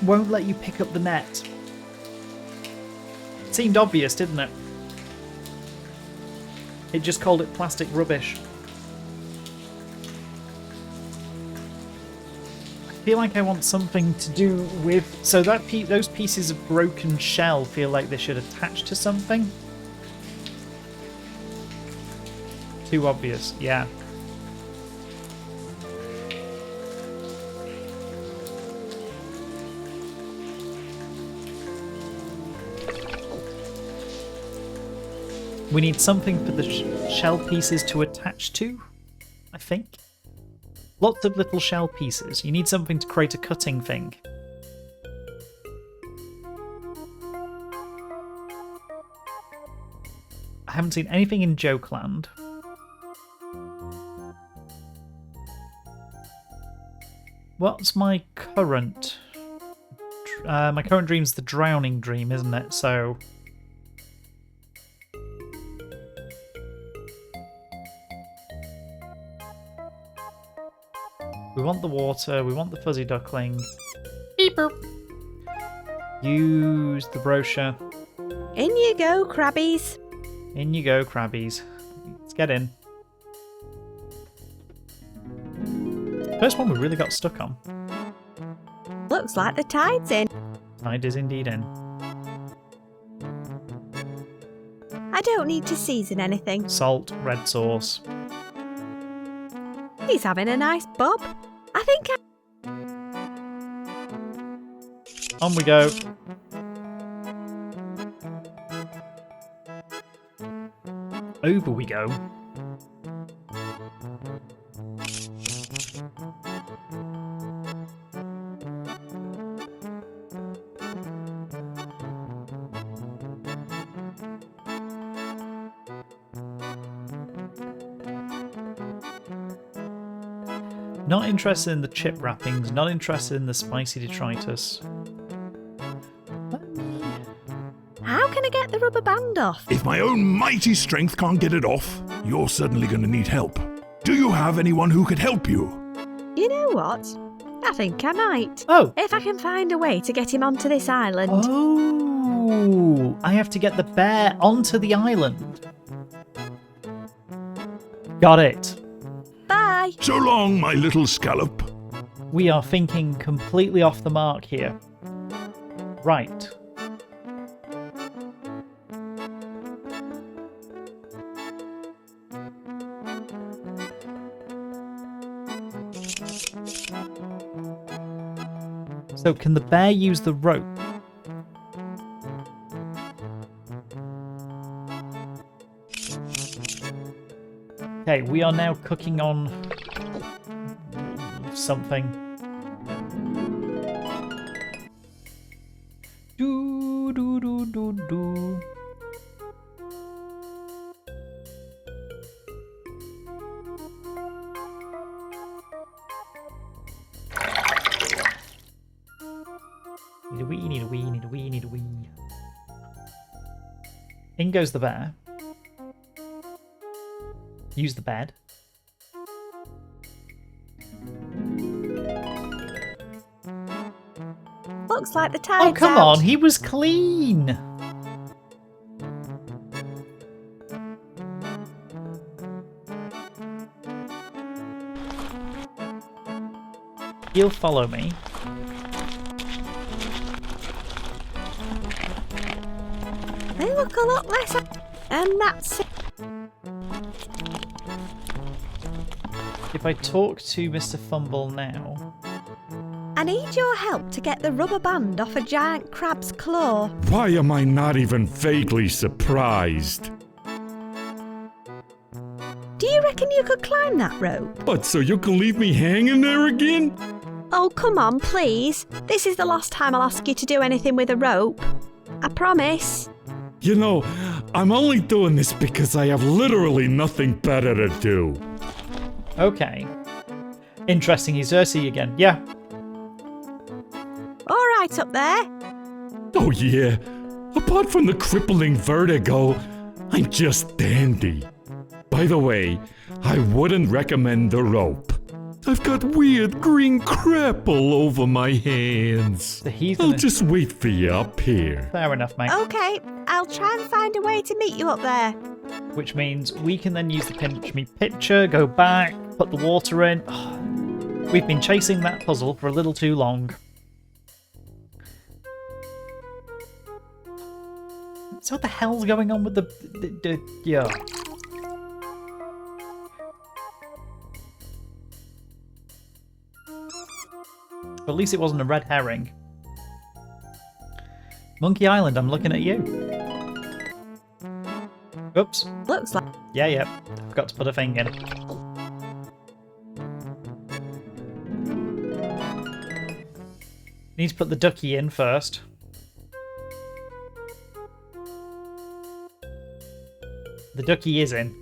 won't let you pick up the net. Seemed obvious, didn't it? It just called it plastic rubbish. I feel like I want something to do with... So that those pieces of broken shell feel like they should attach to something. Too obvious, yeah. We need something for the shell pieces to attach to, I think. Lots of little shell pieces. You need something to create a cutting thing. I haven't seen anything in Jokeland. What's my current... my current dream's the drowning dream, isn't it? So... we want the water, we want the fuzzy duckling. Beep boop. Use the brochure. In you go, crabbies. In you go, crabbies. Let's get in. First one we really got stuck on. Looks like the tide's in. Tide is indeed in. I don't need to season anything. Salt, red sauce. He's having a nice bob. I think On we go. Over we go. Not interested in the chip wrappings, not interested in the spicy detritus. Let me can I get the rubber band off? If my own mighty strength can't get it off, you're certainly going to need help. Do you have anyone who could help you? You know what? I think I might. Oh. If I can find a way to get him onto this island. Oh, I have to get the bear onto the island. Got it. Bye. So long, my little scallop. We are thinking completely off the mark here. Right. So can the bear use the rope? Okay, we are now cooking on something. Do do do do do. Need a wee, need a wee, need a wee, need a wee. In goes the bear. Use the bed. Looks like the tide's Oh, come out. on, he was clean. He'll follow me. They look a lot less. And that's it. If I talk to Mr. Fumble now... I need your help to get the rubber band off a giant crab's claw. Why am I not even vaguely surprised? Do you reckon you could climb that rope? What, so you can leave me hanging there again? Oh, come on, please. This is the last time I'll ask you to do anything with a rope. I promise. You know, I'm only doing this because I have literally nothing better to do. Okay. Interesting, he's Ursi again. Yeah. All right up there. Oh yeah, apart from the crippling vertigo, I'm just dandy. By the way, I wouldn't recommend the rope. I've got weird green crap all over my hands. The he's I'll gonna... just wait for you up here. Fair enough, mate. Okay, I'll try and find a way to meet you up there. Which means we can then use the pinch me pitcher, go back, put the water in. We've been chasing that puzzle for a little too long. So what the hell's going on with the yeah. At least it wasn't a red herring. Monkey Island, I'm looking at you. Oops. Looks like... Yeah. Forgot to put a thing in. Need to put the ducky in first. The ducky is in.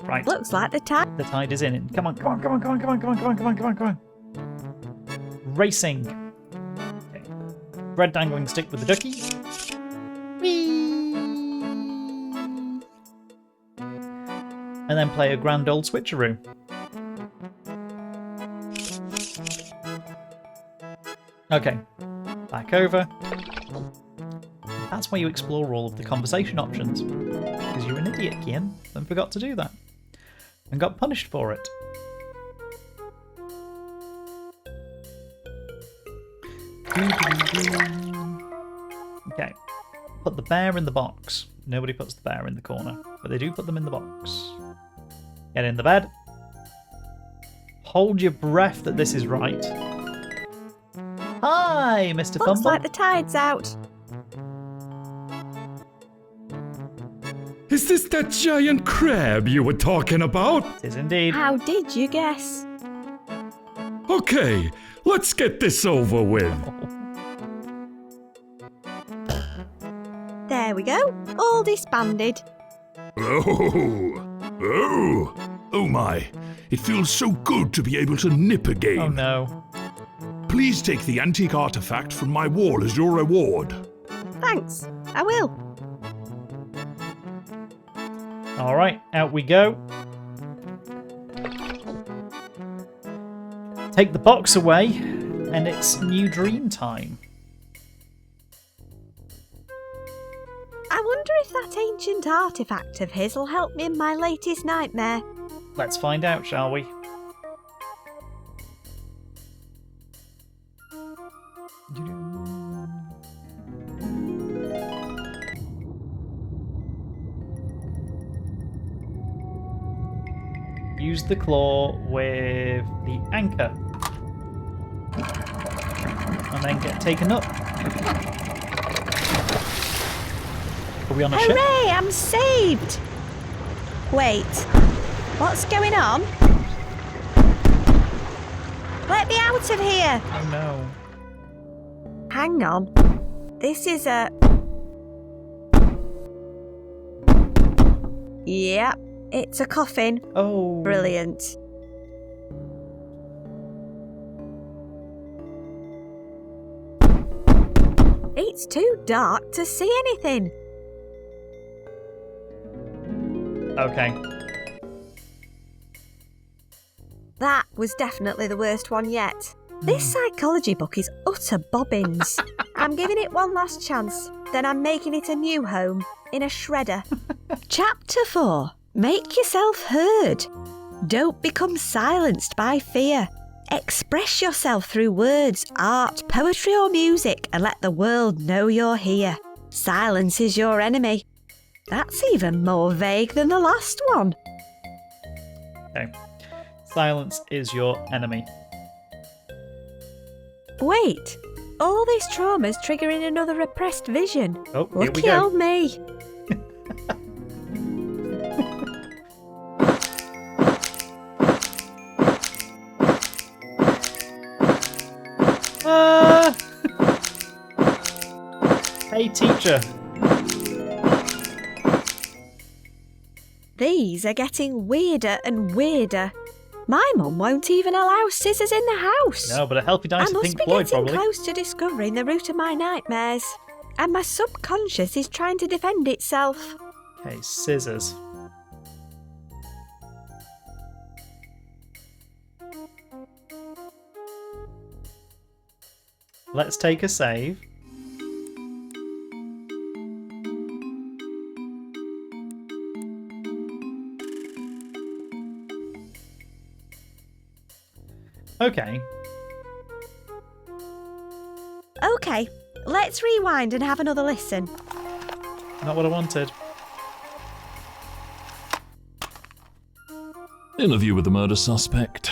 Right. Looks like the tide... The tide is in. Come on. Racing. Okay. Red dangling stick with the ducky. Whee! And then play a grand old switcheroo. Okay. Back over. That's why you explore all of the conversation options. Because you're an idiot, Kian, and forgot to do that. And got punished for it. Okay. Put the bear in the box. Nobody puts the bear in the corner, but they do put them in the box. Get in the bed. Hold your breath that this is right. Hi, Mr. Looks Fumble. like the tide's out. Is this that giant crab you were talking about? It is indeed. How did you guess? Okay, let's get this over with. There we go. All disbanded. Oh my. It feels so good to be able to nip a game. Oh no. Please take the antique artifact from my wall as your reward. Thanks, I will. Alright, out we go. Take the box away, and it's new dream time. I wonder if that ancient artifact of his will help me in my latest nightmare. Let's find out, shall we? Use the claw with the anchor. And then get taken up. Are we on a ship? Hooray, I'm saved! Wait, what's going on? Let me out of here! Oh no. Hang on. This is a... Yep, it's a coffin. Oh. Brilliant. It's too dark to see anything. Okay. That was definitely the worst one yet. This psychology book is utter bobbins. I'm giving it one last chance, then I'm making it a new home, in a shredder. Chapter 4. Make yourself heard. Don't become silenced by fear. Express yourself through words, art, poetry or music and let the world know you're here. Silence is your enemy. That's even more vague than the last one. Okay. Silence is your enemy. Wait, all this trauma's triggering another repressed vision. Oh, here we Lucky go. old me. Hey, teacher. These are getting weirder and weirder. My mum won't even allow scissors in the house. No, but a healthy I dice of must Pink be Floyd, getting probably. close to discovering the root of my nightmares. And my subconscious is trying to defend itself. Okay, scissors. Let's take a save. Okay. Okay, let's rewind and have another listen. Not what I wanted. Interview with the murder suspect.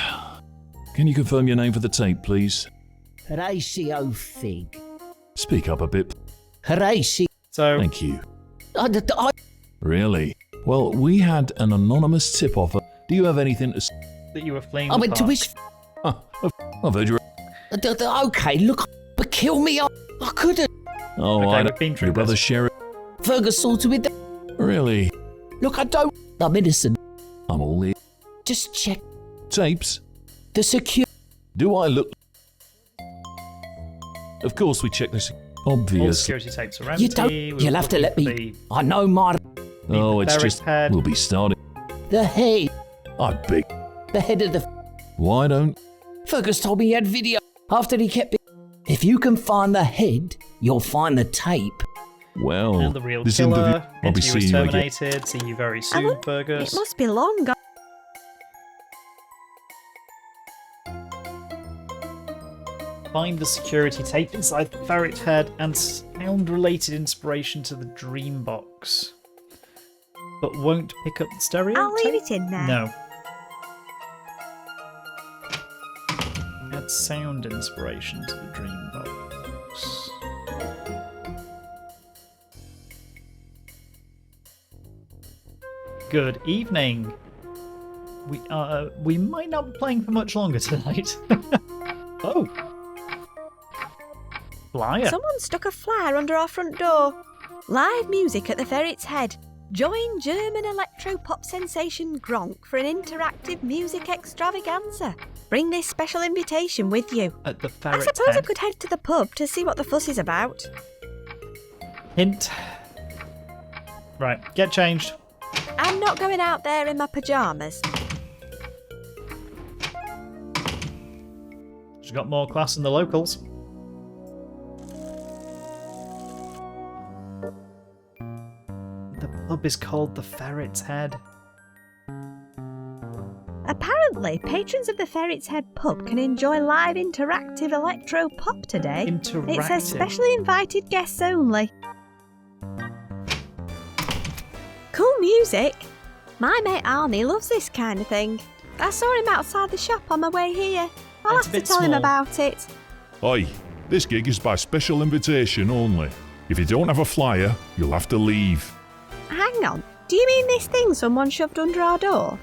Can you confirm your name for the tape, please? Horatio Fig. Speak up a bit. Horatio. So, Thank you. I, Really? Well, we had an anonymous tip offer. Do you have anything to say? that you were fleeing I the went to park. his... I've heard you. Okay, look, but kill me. I couldn't. Oh, Okay, I we've been through Your brother this. Sherry. Fergus sorted with that. Really? Look, I don't... I'm innocent. I'm all ear. Just check Tapes? the secure... Do I look? Of course, we check this. All Obvious. security tapes are empty. You don't... We were You'll have to let looking me... for I know my... Oh, the it's ferret just. head. We'll be starting. The head. I beg. The head of the... Why don't? Fergus told me he had video after he kept it. If you can find the head, you'll find the tape. Well, And the real this killer. interview. I'll be Interview is seeing you again. terminated. See you very I soon, won't- Fergus. It must be long gone. Find the security tape inside the ferret head and sound-related inspiration to the dream box. But won't pick up the stereo I'll leave tape? it in there. No. Add sound inspiration to the dream box. Good evening. We might not be playing for much longer tonight. Oh. Flyer. Someone stuck a flyer under our front door. Live music at the ferret's head. Join German electro-pop sensation Gronk for an interactive music extravaganza. Bring this special invitation with you. At the I ferret's suppose I head. could head to the pub to see what the fuss is about. Hint. Right, get changed. I'm not going out there in my pyjamas. She's got more class than the locals. The pub is called the Ferret's Head. Apparently, patrons of the Ferret's Head pub can enjoy live interactive electro-pop today. Interactive. It says specially invited guests only. Cool music. My mate Arnie loves this kind of thing. I saw him outside the shop on my way here. I'll It's a have to bit tell him small. about it. Oi, this gig is by special invitation only. If you don't have a flyer, you'll have to leave. Hang on. Do you mean this thing someone shoved under our door?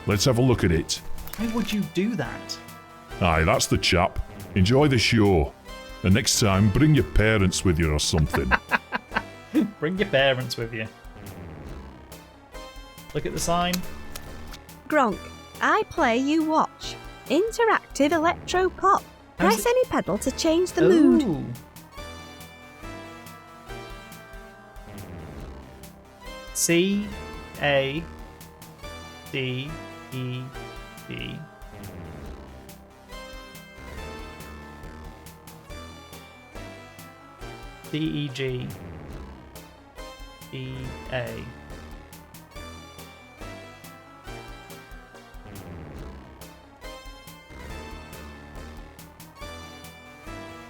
Let's have a look at it. Why would you do that? Aye, that's the chap. Enjoy the show. And next time, bring your parents with you or something. Bring your parents with you. Look at the sign. Gronk, I play, you watch. Interactive electro-pop. How's Press it- any pedal to change the mood. Ooh. C A D E G. D E G E A.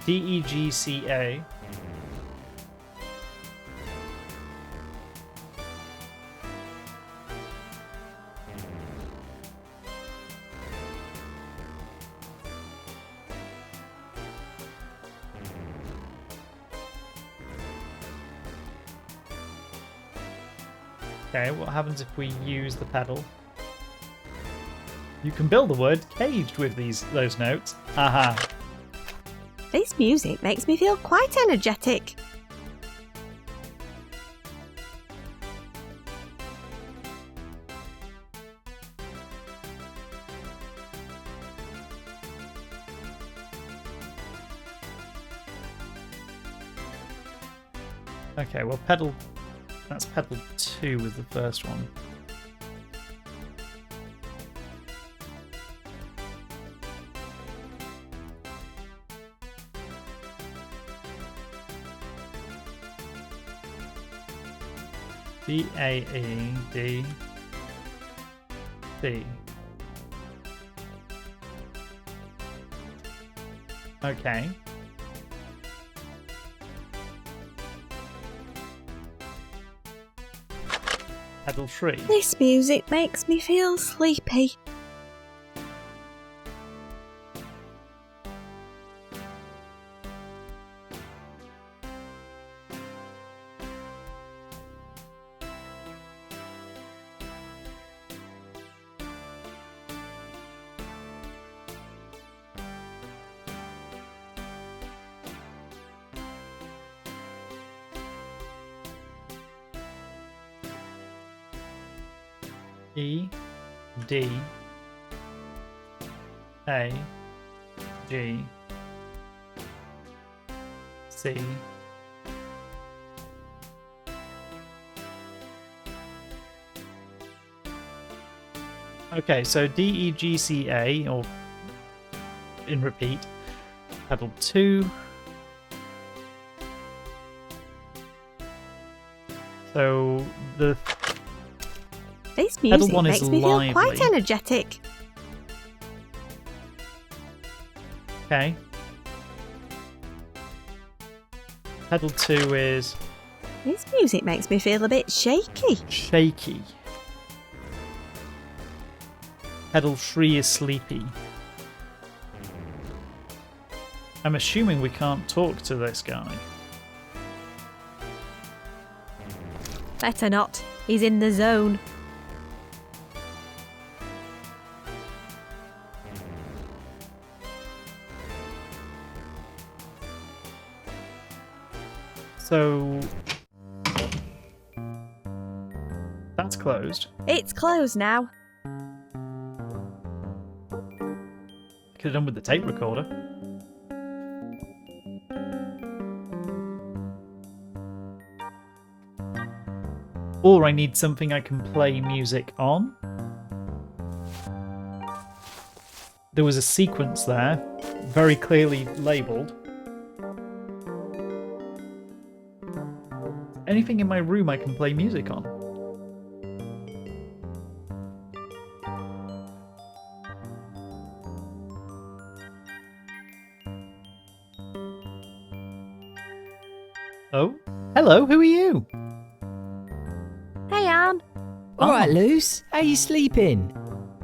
DEGCA. Okay, what happens if we use the pedal? You can build the word caged with those notes. Aha. This music makes me feel quite energetic. Okay, well, that's pedal 2 was the first one. D-A-E-D C. Okay. Pedal 3. This music makes me feel sleepy. E D A G C Okay, so DEGCA, or in repeat, pedal 2. So the This Pedal music 1 is makes me feel quite lively. energetic. Okay. Pedal 2 is This music makes me feel a bit shaky. shaky. Pedal 3 is sleepy. I'm assuming we can't talk to this guy. Better not. He's in the zone. So closed. It's closed now. Could have done with the tape recorder. Or I need something I can play music on. There was a sequence there, very clearly labelled. Anything in my room I can play music on? Oh, hello, who are you? Hey, Anne. All right, Luce, how you sleeping?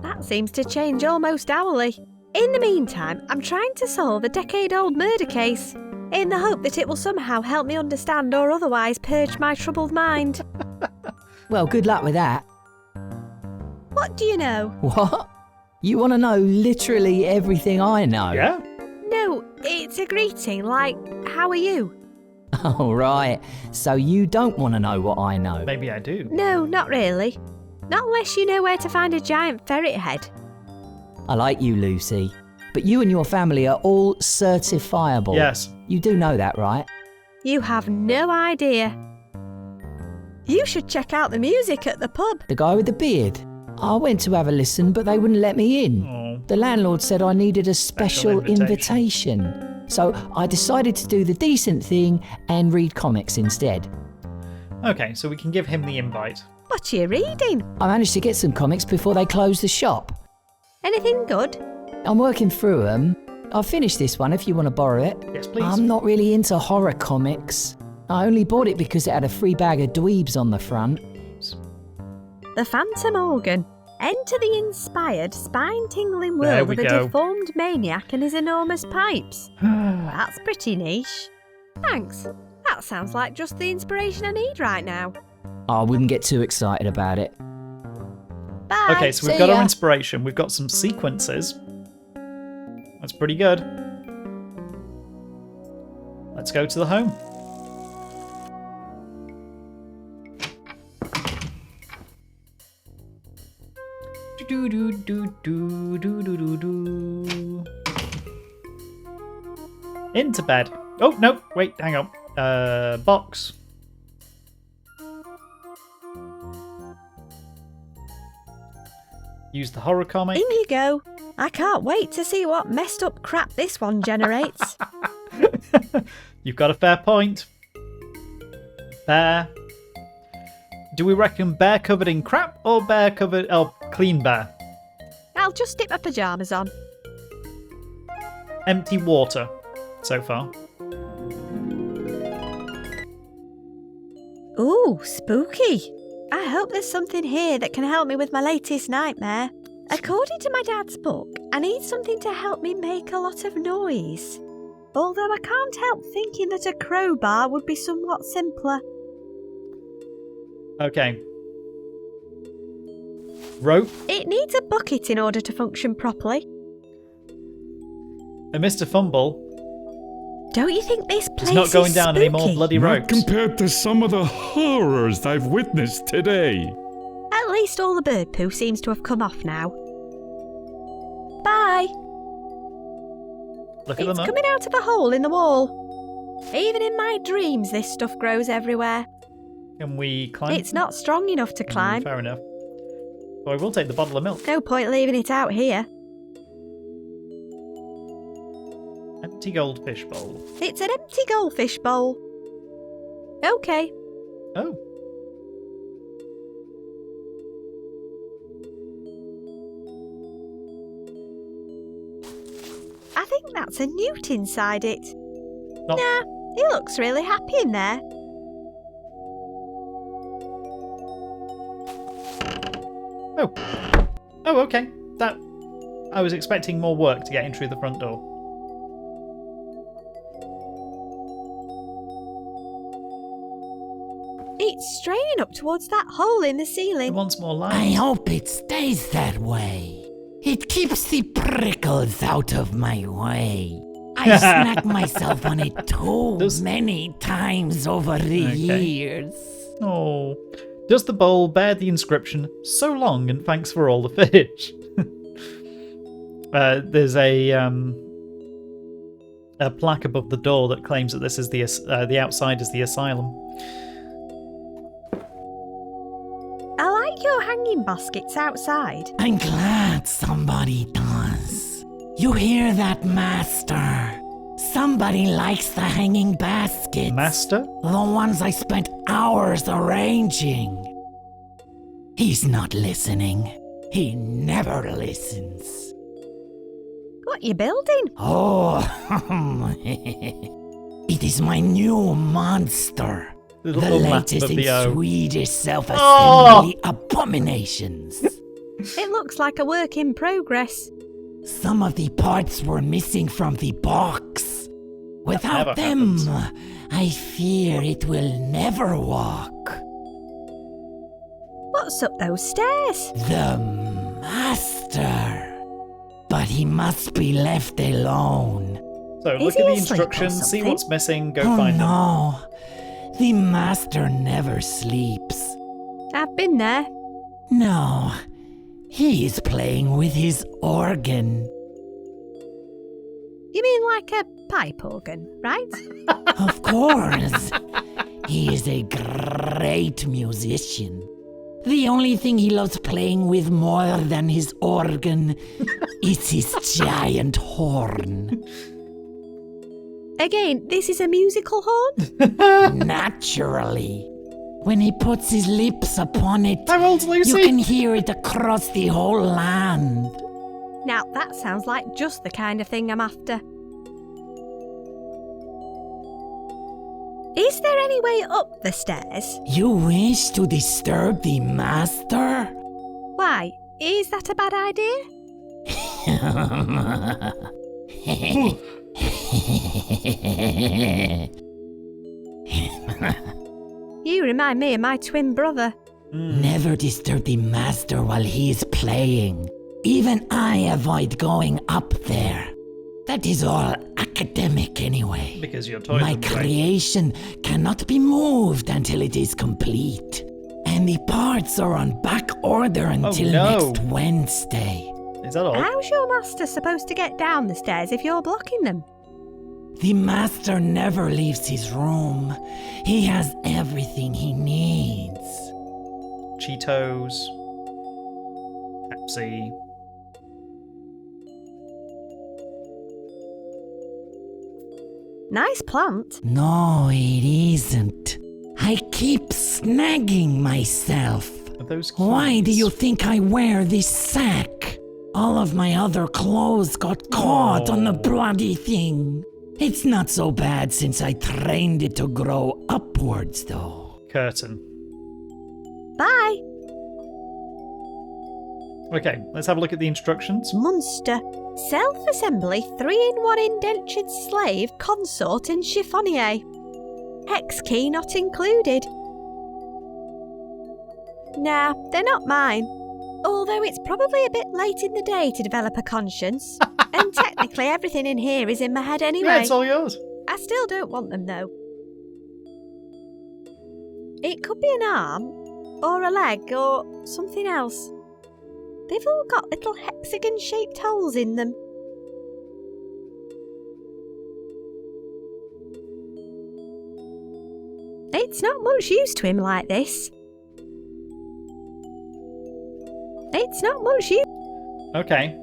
That seems to change almost hourly. In the meantime, I'm trying to solve a decade-old murder case, in the hope that it will somehow help me understand or otherwise purge my troubled mind. Well, good luck with that. What do you know? What? You want to know literally everything I know? Yeah? No, it's a greeting, like, how are you? Oh, right. So you don't want to know what I know? Maybe I do. No, not really. Not unless you know where to find a giant ferret head. I like you, Lucy. But you and your family are all certifiable. Yes. You do know that, right? You have no idea. You should check out the music at the pub. The guy with the beard. I went to have a listen, but they wouldn't let me in. Oh. The landlord said I needed a special invitation. invitation. So I decided to do the decent thing and read comics instead. Okay, so we can give him the invite. What are you reading? I managed to get some comics before they closed the shop. Anything good? I'm working through them. I'll finish this one if you want to borrow it. Yes, please. I'm not really into horror comics. I only bought it because it had a free bag of dweebs on the front. The Phantom Organ. Enter the inspired, spine-tingling There world we of a go. deformed maniac and his enormous pipes. That's pretty niche. Thanks. That sounds like just the inspiration I need right now. I wouldn't get too excited about it. Bye. Okay, so we've See got ya. our inspiration. We've got some sequences. That's pretty good. Let's go to the home. Do do do do do do do do. Into bed. Oh no! Wait, hang on. Box. Use the horror comic. In you go. I can't wait to see what messed up crap this one generates. You've got a fair point. Bear. Do we reckon bear covered in crap or bear covered... Oh, clean bear. I'll just stick my pyjamas on. Empty water so far. Ooh, spooky. I hope there's something here that can help me with my latest nightmare. According to my dad's book, I need something to help me make a lot of noise. Although I can't help thinking that a crowbar would be somewhat simpler. Okay. Rope. It needs a bucket in order to function properly. And Mr. Fumble Don't you think this place is not going is down spooky? any more bloody Not ropes. compared to some of the horrors I've witnessed today. At least all the bird poo seems to have come off now. Bye. Look at It's them up. coming out of a hole in the wall. Even in my dreams, this stuff grows everywhere. Can we climb? It's not strong enough to climb. Fair enough. Well, I will take the bottle of milk. No point leaving it out here. Empty goldfish bowl. It's an empty goldfish bowl. Okay. Oh. I think that's a newt inside it. Not- Nah, he looks really happy in there. Oh. Oh, okay. That... I was expecting more work to get in through the front door. It's straining up towards that hole in the It ceiling. wants more I light. hope it stays that way. It keeps the prickles out of my way. I snagged myself on it too Does- many times over the Okay. years. Oh. Does the bowl bear the inscription, "So long and thanks for all the fish"? There's a plaque above the door that claims that this is the outside is the asylum. I like your hanging baskets outside. I'm glad somebody does. You hear that, Master? Somebody likes the hanging baskets. Master? The ones I spent hours arranging. He's not listening. He never listens. What you building? Oh, it is my new monster. The The little map latest of in the O. Swedish self-assembly abominations. It looks like a work in progress. Some of the parts were missing from the box. Without never them, happens. I fear it will never walk. What's up those stairs? The Master. But he must be left alone. So Is look he at the asleep or instructions, see something? what's missing, go Oh find them. no. The Master never sleeps. I've been there. No. He is playing with his organ. You mean like a pipe organ, right? Of course. He is a great musician. The only thing he loves playing with more than his organ is his giant horn. Again, this is a musical horn? Naturally. When he puts his lips upon it, How old's you Lucy? can hear it across the whole land. Now that sounds like just the kind of thing I'm after. Is there any way up the stairs? You wish to disturb the Master? Why, is that a bad idea? You remind me of my twin brother. Never disturb the Master while he is playing. Even I avoid going up there. That is all academic anyway. Because your toys My are great. creation cannot be moved until it is complete. And the parts are on back order until no. next Wednesday. Is that all? How's your master supposed to get down the stairs if you're blocking them? The Master never leaves his room. He has everything he needs. Cheetos. Pepsi. Nice plant. No, it isn't. I keep snagging myself. Are those Why do keys? you think I wear this sack? All of my other clothes got caught on the bloody thing. It's not so bad since I trained it to grow upwards, though. Curtain. Bye. Okay, let's have a look at the instructions. Munster. Self-assembly 3-in-1 indentured slave, consort and chiffonnier. Hex key not included. Nah, they're not mine. Although it's probably a bit late in the day to develop a conscience. And technically everything in here is in my head anyway. Yeah, it's all yours. I still don't want them though. It could be an arm, or a leg, or something else. They've all got little hexagon-shaped holes in them. It's not much use to him like this. It's not much use. Okay.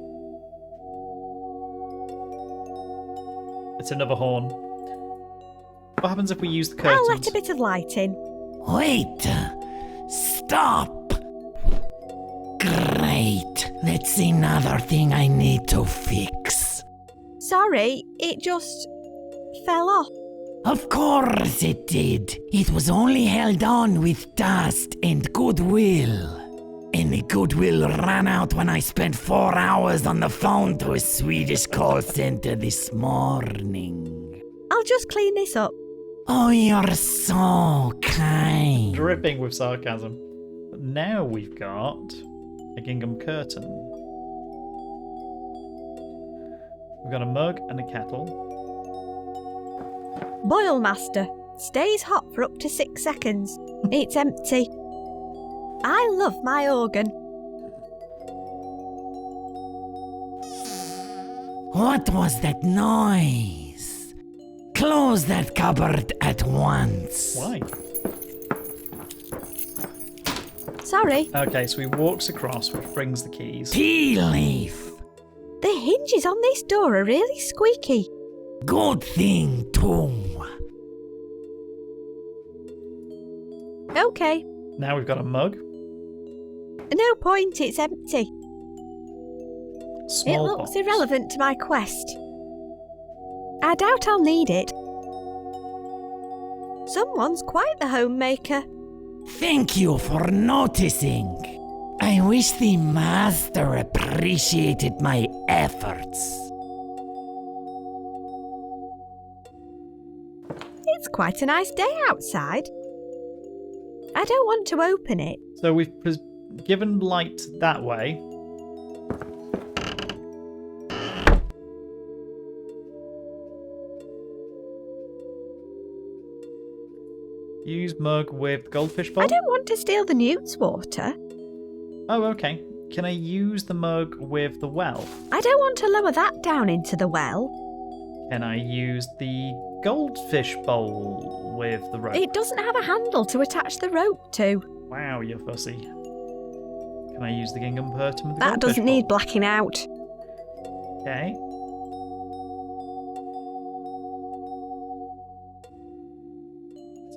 It's another horn. What happens if we use the curtains? I'll let a bit of light in. Wait! Stop! Great. That's another thing I need to fix. Sorry, it just fell off. Of course it did. It was only held on with dust and goodwill. And the goodwill ran out when I spent 4 hours on the phone to a Swedish call center this morning. I'll just clean this up. Oh, you're so kind. Dripping with sarcasm. But now we've got a gingham curtain. We've got a mug and a kettle. Boil master. Stays hot for up to 6 seconds. It's empty. I love my organ. What was that noise? Close that cupboard at once. Why? Sorry. Okay, so he walks across, which brings the keys. Tea leaf. The hinges on this door are really squeaky. Good thing, too. Okay. Now we've got a mug. No point, it's empty. Small It looks box. irrelevant to my quest. I doubt I'll need it. Someone's quite the homemaker. Thank you for noticing. I wish the master appreciated my efforts. It's quite a nice day outside. I don't want to open it. So we've given light that way. Use mug with goldfish bowl. I don't want to steal the newt's water. Oh, okay. Can I use the mug with the well? I don't want to lower that down into the well. Can I use the goldfish bowl with the rope? It doesn't have a handle to attach the rope to. Wow, you're fussy. Can I use the gingham curtain with the That goldfish doesn't bowl? need blacking out. Okay.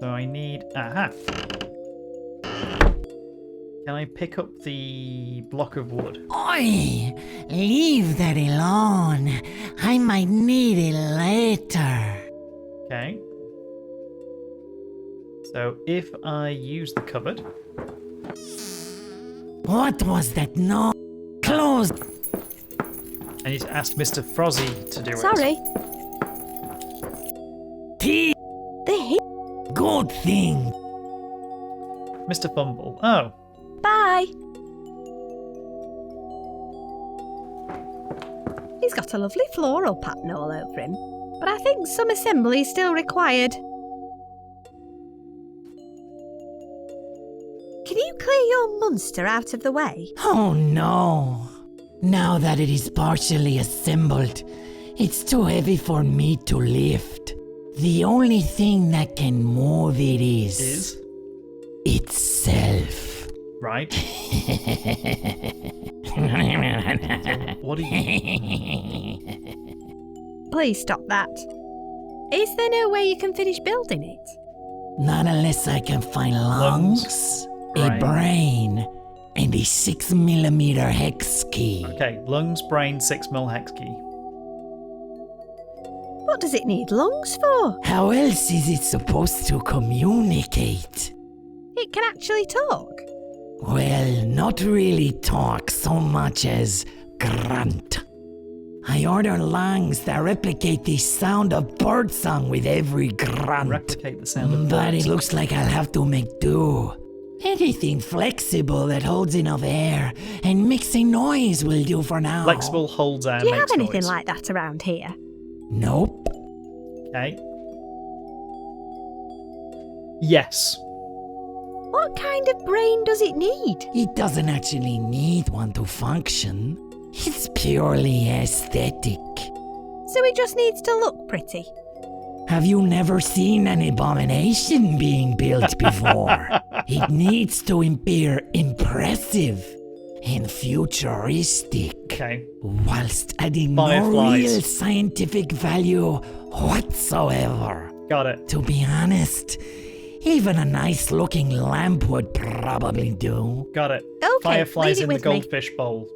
So I need... Aha! Can I pick up the block of wood? Oi! Leave that alone. I might need it later. Okay. So if I use the cupboard... What was that noise? Close. I need to ask Mr. Frozzy to do it. Sorry. Tea. The Good thing. Mr. Fumble. Oh. Bye. He's got a lovely floral pattern all over him, but I think some assembly is still required. Can you clear your monster out of the way? Oh no. Now that it is partially assembled, it's too heavy for me to lift. The only thing that can move it is itself. Right. What are you... Please stop that. Is there no way you can finish building it? Not unless I can find lungs, a brain, and a 6mm hex key. Okay, lungs, brain, 6mm hex key. What does it need lungs for? How else is it supposed to communicate? It can actually talk. Well, not really talk so much as grunt. I order lungs that replicate the sound of birdsong with every grunt. Replicate the sound of But birds. it looks like I'll have to make do. Anything flexible that holds enough air and makes a noise will do for now. Flexible holds air, Do you makes have anything noise. like that around here? Nope. Okay. Yes. What kind of brain does it need? It doesn't actually need one to function. It's purely aesthetic. So it just needs to look pretty. Have you never seen an abomination being built before? It needs to appear impressive and futuristic, Okay. whilst adding Fireflies. no real scientific value whatsoever. Got it. To be honest, even a nice looking lamp would probably do. Got it. Okay, Fireflies leave it in the with me. goldfish bowl.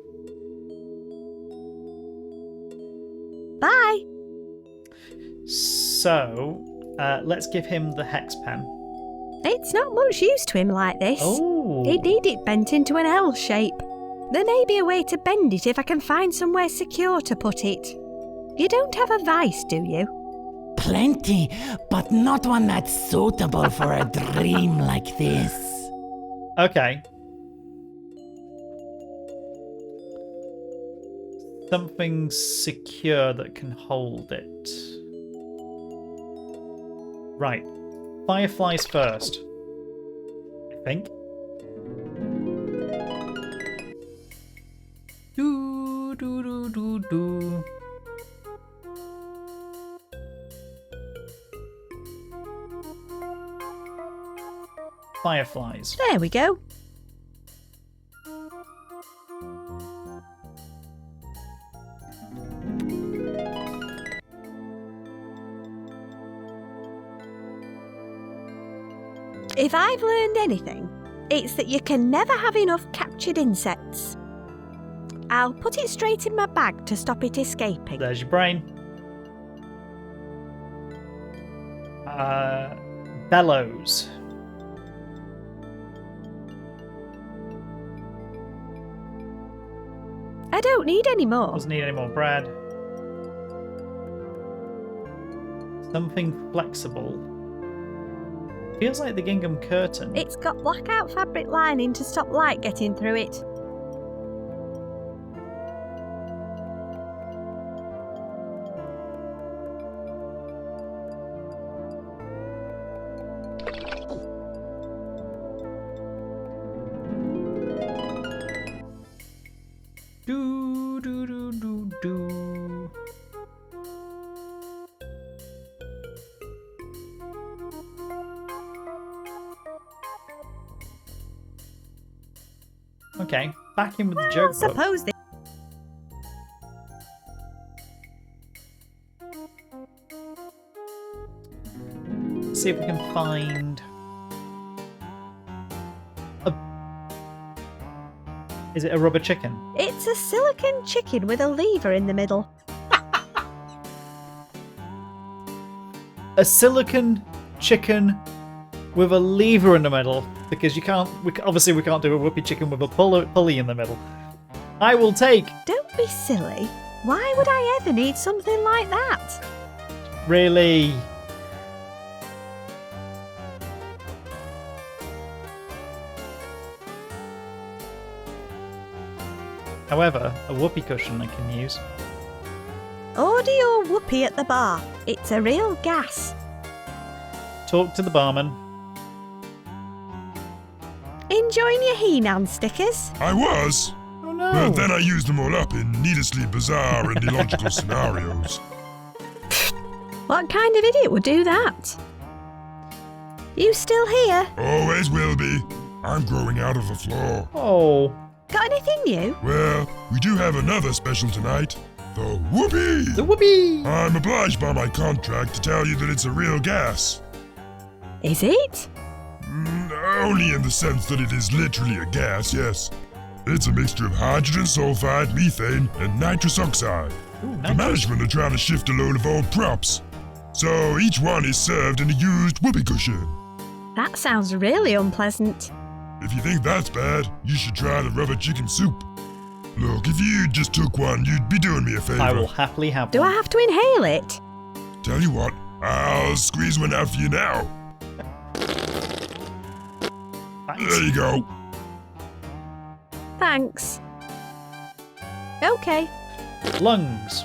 Bye. So, let's give him the hex pen. It's not much use to him like this. Oh. He'd need it bent into an L shape. There may be a way to bend it if I can find somewhere secure to put it. You don't have a vice, do you? Plenty, but not one that's suitable for a dream like this. Okay. Something secure that can hold it. Right. Fireflies first. I think. fireflies. There we go. If I've learned anything, it's that you can never have enough captured insects. I'll put it straight in my bag to stop it escaping. There's your brain. Bellows. I don't need any more. Doesn't need any more bread. Something flexible. Feels like the gingham curtain. It's got blackout fabric lining to stop light getting through it. Do do do do do. Okay, back in with the I joke book. suppose they... See if we can find a... Is it a rubber chicken? It's a silicon chicken with a lever in the middle. A silicon chicken with a lever in the middle, because you can't. Obviously, we can't do a whoopee chicken with a pulley in the middle. I will take. Don't be silly. Why would I ever need something like that? Really. However, a whoopee cushion I can use. Order your whoopee at the bar. It's a real gas. Talk to the barman. Enjoying your He-Man stickers? I was, Oh no! but then I used them all up in needlessly bizarre and illogical scenarios. What kind of idiot would do that? You still here? Always will be. I'm growing out of the floor. Oh. Got anything new? Well, we do have another special tonight. The whoopee! The whoopee! I'm obliged by my contract to tell you that it's a real gas. Is it? Only in the sense that it is literally a gas, yes. It's a mixture of hydrogen sulfide, methane, and nitrous oxide. Ooh, The nice. management are trying to shift a load of old props. So each one is served in a used whoopee cushion. That sounds really unpleasant. If you think that's bad, you should try the rubber chicken soup. Look, if you just took one, you'd be doing me a favor. I will happily have Do one. I have to inhale it? Tell you what, I'll squeeze one out for you now. Thanks. There you go. Thanks. Okay. Lungs.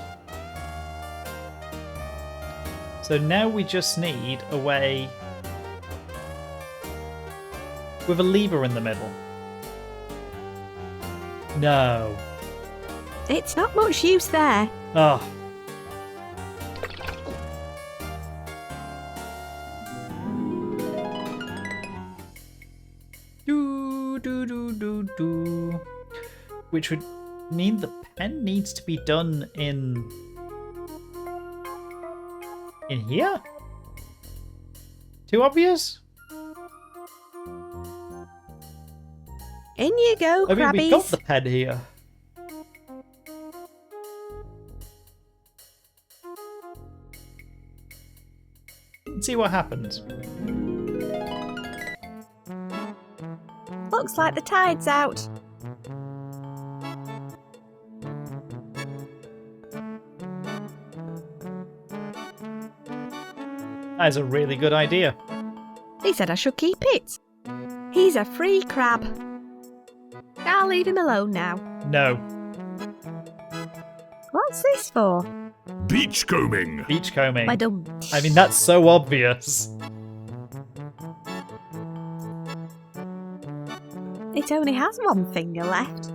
So now we just need a way with a lever in the middle. No. It's not much use there. Oh. Do do do do do. Which would mean the pen needs to be done in here? Too obvious? In you go, I mean, we got crabbies. the pen here. Let's see what happens. Looks like the tide's out. That is a really good idea. He said I should keep it. He's a free crab. I'll leave him alone now. No. What's this for? Beachcombing. Beachcombing. I don't. I mean, that's so obvious. It only has one finger left.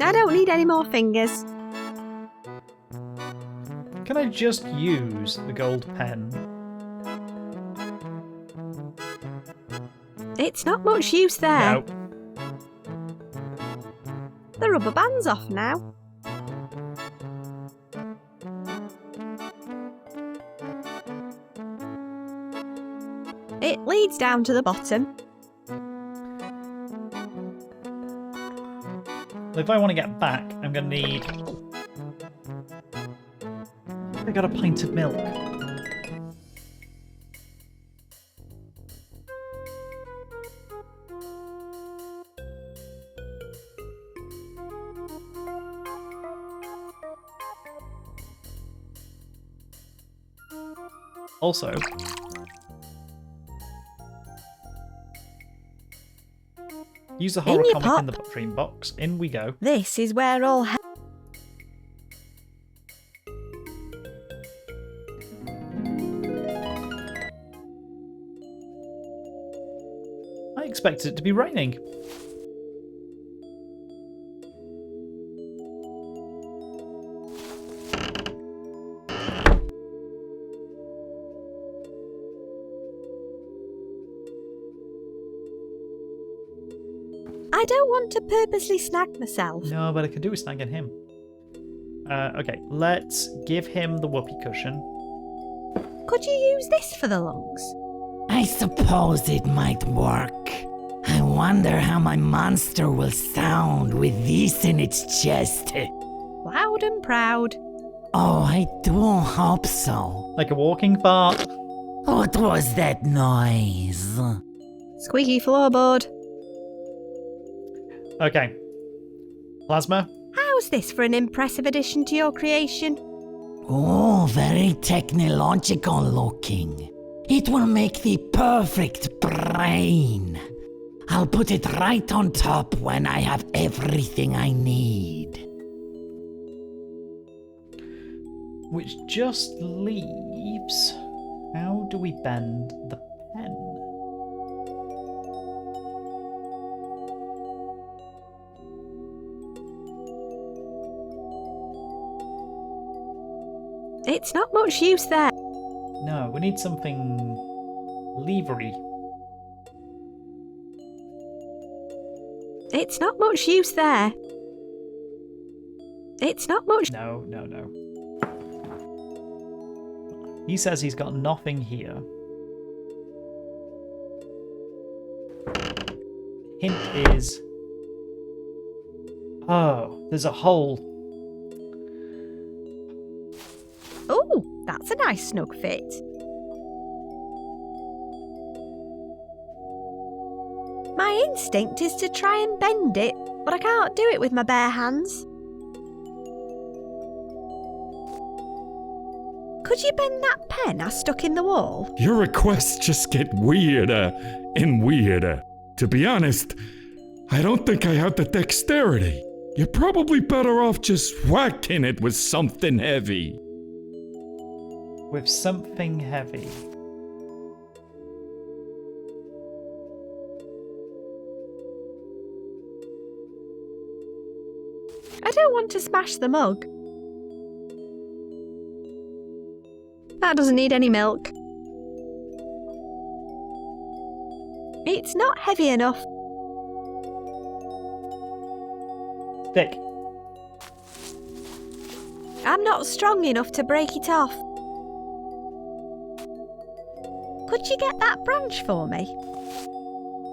I don't need any more fingers. Can I just use the gold pen? It's not much use there. No. The rubber band's off now. It leads down to the bottom. If I want to get back, I'm going to need... I got a pint of milk. Also, use the horror your comic in the pop. dream box. In we go. This is where all I expected it to be raining. I don't want to purposely snag myself. No, but I could do with snagging him. Okay, let's give him the whoopee cushion. Could you use this for the lungs? I suppose it might work. I wonder how my monster will sound with this in its chest. Loud and proud. Oh, I do hope so. Like a walking fart. What was that noise? Squeaky floorboard. Okay. Plasma. How's this for an impressive addition to your creation? Oh, very technological looking. It will make the perfect brain. I'll put it right on top when I have everything I need. Which just leaves... How do we bend the pen? It's not much use there. No, we need something levery. It's not much use there. It's not much. No, no, no. He says he's got nothing here. Hint is... Oh, there's a hole. Oh, that's a nice snug fit. My instinct is to try and bend it, but I can't do it with my bare hands. Could you bend that pen I stuck in the wall? Your requests just get weirder and weirder. To be honest, I don't think I have the dexterity. You're probably better off just whacking it with something heavy. With something heavy. I don't want to smash the mug. That doesn't need any milk. It's not heavy enough. Stick. I'm not strong enough to break it off. Could you get that branch for me?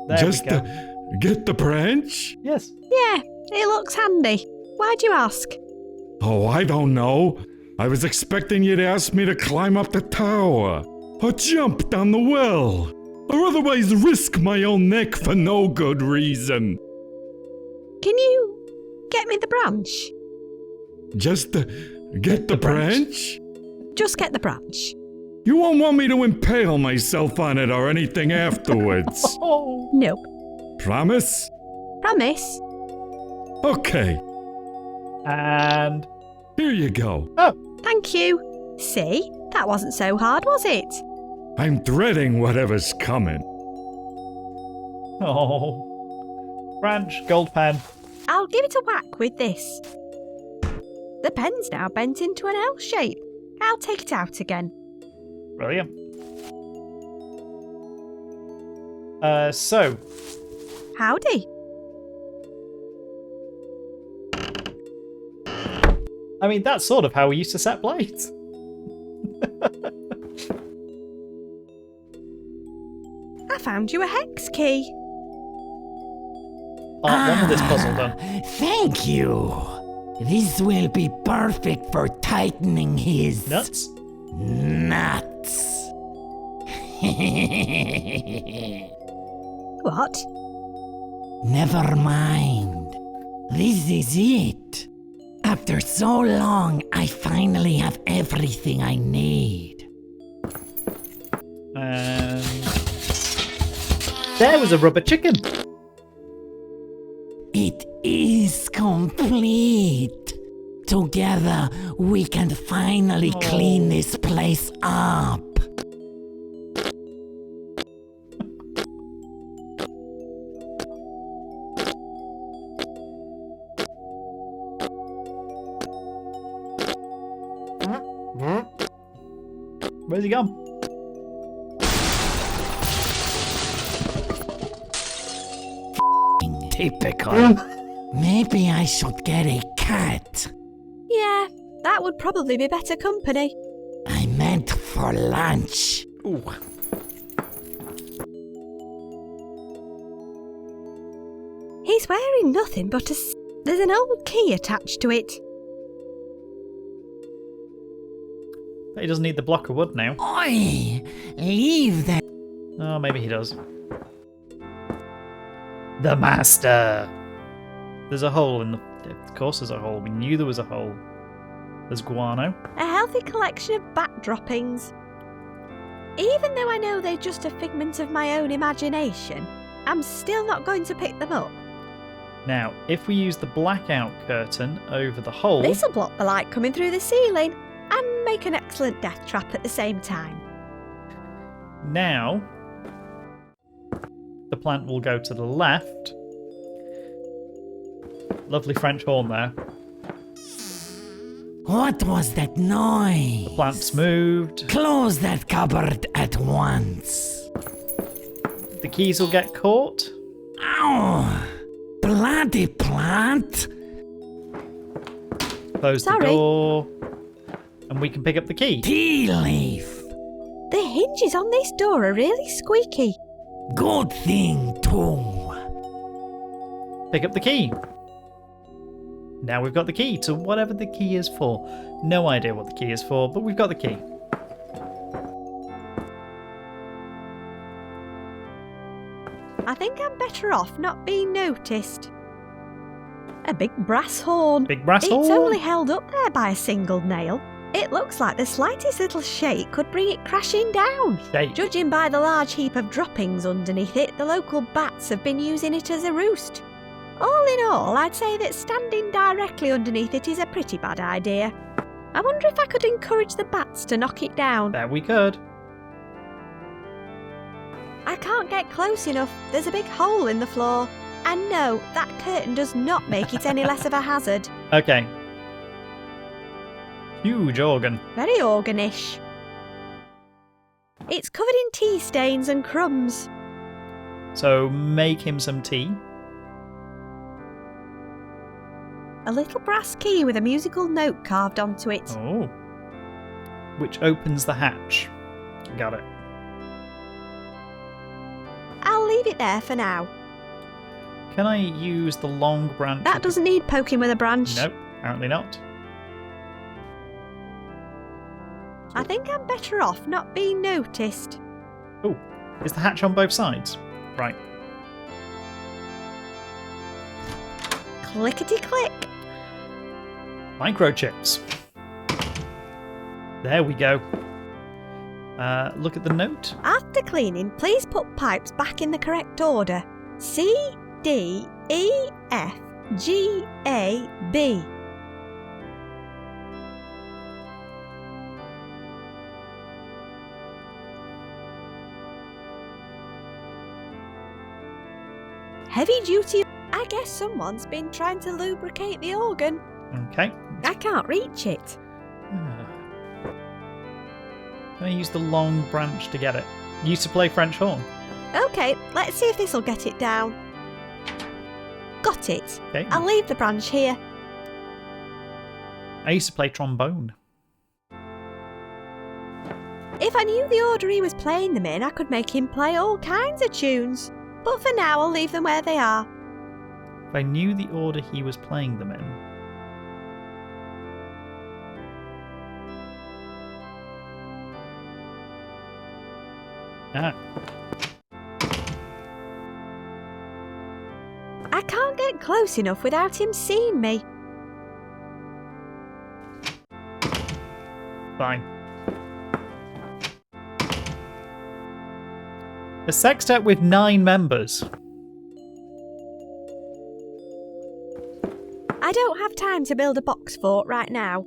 There Just we go. Get the branch? Yes. Yeah, it looks handy. Why'd you ask? Oh, I don't know. I was expecting you to ask me to climb up the tower, or jump down the well, or otherwise risk my own neck for no good reason. Can you get me the branch? Just get the branch? Just get the branch. You won't want me to impale myself on it or anything afterwards. Oh. Nope. Promise? Promise. Okay, And... here you go. Oh. Thank you. See? That wasn't so hard, was it? I'm dreading whatever's coming. Oh. Branch, gold pen. I'll give it a whack with this. The pen's now bent into an L shape. I'll take it out again. Brilliant. So, Howdy. I mean, that's sort of how we used to set blades. I found you a hex key. Part one of this puzzle done. Thank you. This will be perfect for tightening his Nuts? nuts. What? Never mind. This is it. After so long, I finally have everything I need. And there was a rubber chicken. It is complete. Together, we can finally clean this place up. Where's he gone? Typical. Maybe I should get a cat. Yeah, that would probably be better company. I meant for lunch. Ooh. He's wearing nothing but there's an old key attached to it. But he doesn't need the block of wood now. Oi! Leave that. Oh, maybe he does. The master! There's a hole in the... Of course there's a hole. We knew there was a hole. There's guano. A healthy collection of bat droppings. Even though I know they're just a figment of my own imagination, I'm still not going to pick them up. Now, if we use the blackout curtain over the hole... This'll block the light coming through the ceiling and make an excellent death trap at the same time. Now, the plant will go to the left. Lovely French horn there. What was that noise? Plant's moved. Close that cupboard at once. The keys will get caught. Ow! Bloody plant! Close the Sorry. door. And we can pick up the key. Tea leaf! The hinges on this door are really squeaky. Good thing, too. Pick up the key. Now we've got the key to whatever the key is for. No idea what the key is for, but we've got the key. I think I'm better off not being noticed. A big brass horn. Big brass It's horn. only held up there by a single nail. It looks like the slightest little shake could bring it crashing down. Shake. Judging by the large heap of droppings underneath it, the local bats have been using it as a roost. All in all, I'd say that standing directly underneath it is a pretty bad idea. I wonder if I could encourage the bats to knock it down. There we could. I can't get close enough. There's a big hole in the floor. And no, that curtain does not make it any less of a hazard. Okay. Huge organ. Very organish. It's covered in tea stains and crumbs. So make him some tea. A little brass key with a musical note carved onto it. Oh. Which opens the hatch. Got it. I'll leave it there for now. Can I use the long branch? That doesn't need poking with a branch. Nope, apparently not. I think I'm better off not being noticed. Oh, is the hatch on both sides? Right. Clickety-click. Microchips. There we go. Look at the note. After cleaning, please put pipes back in the correct order. C, D, E, F, G, A, B. Heavy duty. I guess someone's been trying to lubricate the organ. Okay. I can't reach it. Can I use the long branch to get it? You used to play French horn. Okay, let's see if this'll get it down. Got it. Okay. I'll leave the branch here. I used to play trombone. If I knew the order he was playing them in, I could make him play all kinds of tunes. But for now, I'll leave them where they are. If I knew the order he was playing them in. Ah. I can't get close enough without him seeing me. Fine. A sextet with 9 members. I don't have time to build a box fort right now.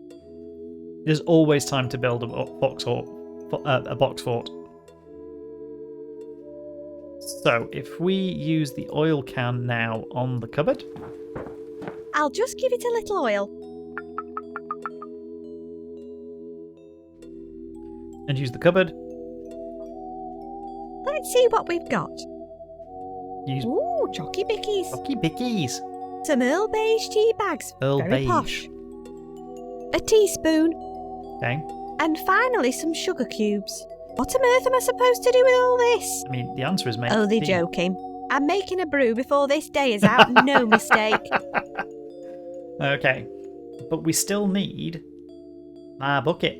There's always time to build a box fort. So, if we use the oil can now on the cupboard. I'll just give it a little oil. And use the cupboard. Let's see what we've got. Use Ooh, chocky bickies. Rocky Bickies. Some Earl Beige tea bags. Earl Very Beige. posh. A teaspoon. Okay. And finally some sugar cubes. What on earth am I supposed to do with all this? I mean, the answer is make Oh, they're tea. joking. I'm making a brew before this day is out, no mistake. Okay. But we still need my bucket.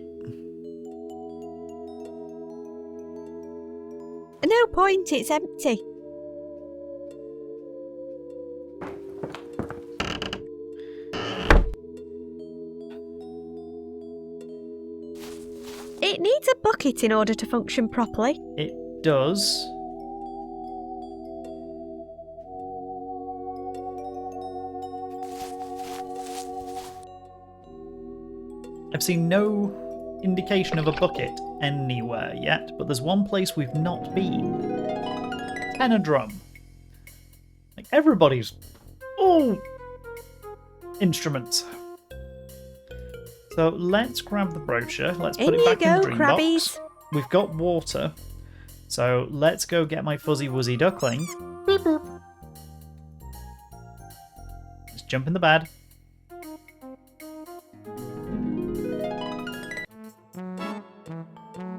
No point, it's empty. It needs a bucket in order to function properly. It does. I've seen no indication of a bucket anywhere yet, but there's one place we've not been. Tenor drum. Like everybody's all instruments. So let's grab the brochure. Let's put In it you back in the go, dream crabbies. box. We've got water. So let's go get my fuzzy wuzzy duckling. Boop, boop. Just jump in the bed.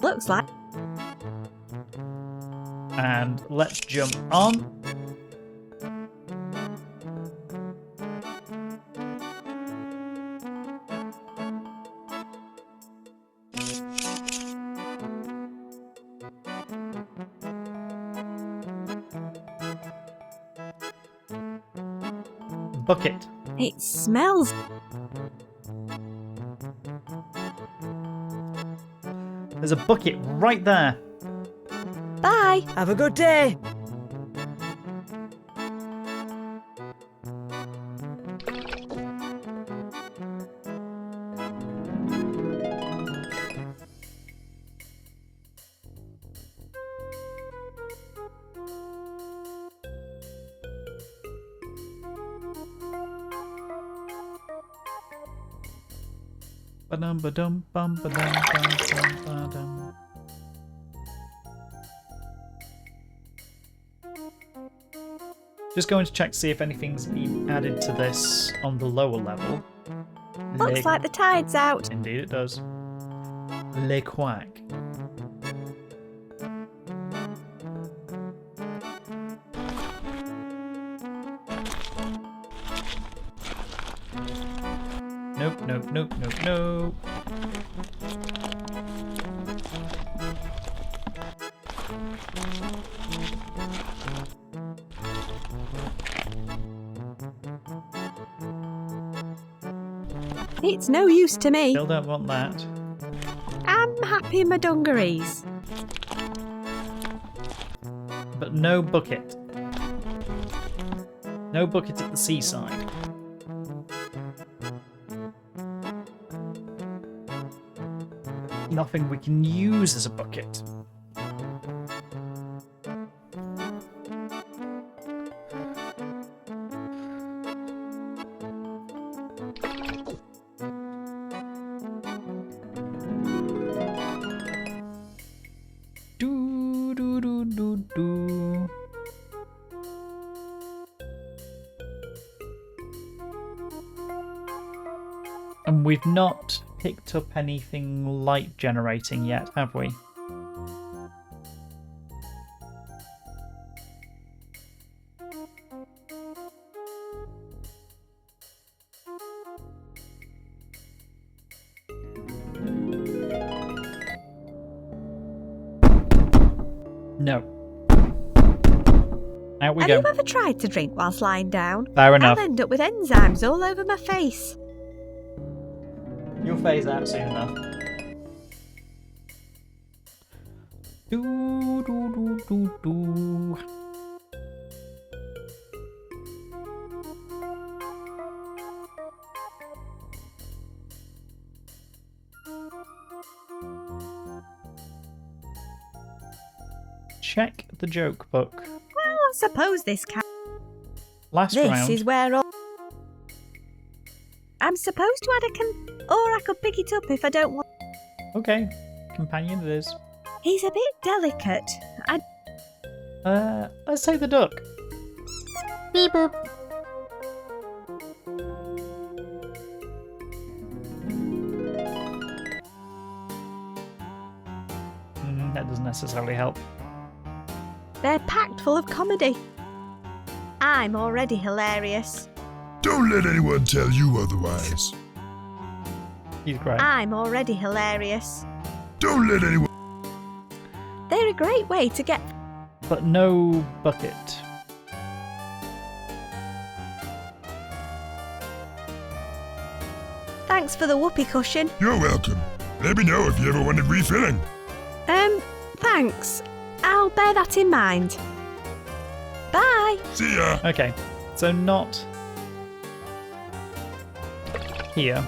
Looks like. And let's jump on. Bucket. It smells. There's a bucket right there. Bye. Have a good day. Ba-dum ba-dum bum ba-dum bum bum ba-dum. Just going to check to see if anything's been added to this on the lower level. Looks like the tide's out. Indeed it does. Le Quack. Nope, nope, nope, nope, nope. It's no use to me. Still don't want that. I'm happy in my dungarees. But no bucket. No bucket at the seaside. Nothing we can use as a bucket. Do do do do do. We've not picked up anything light generating yet, have we? No. Out we Have go. you ever tried to drink whilst lying down? Fair enough. I'll end up with enzymes all over my face. You'll phase out soon enough. Do, do, do, do, do. Check the joke book. Well, I suppose this can. Last This round. is where all. I'm supposed to add or I could pick it up if I don't want. Okay, companion it is. He's a bit delicate. Let's take the duck. Beep boop. That doesn't necessarily help. They're packed full of comedy. I'm already hilarious. Don't let anyone tell you otherwise. He's great. I'm already hilarious. Don't let anyone. They're a great way to get. But no bucket. Thanks for the whoopee cushion. You're welcome. Let me know if you ever wanted refilling. Thanks. I'll bear that in mind. Bye. See ya. Okay, so not here.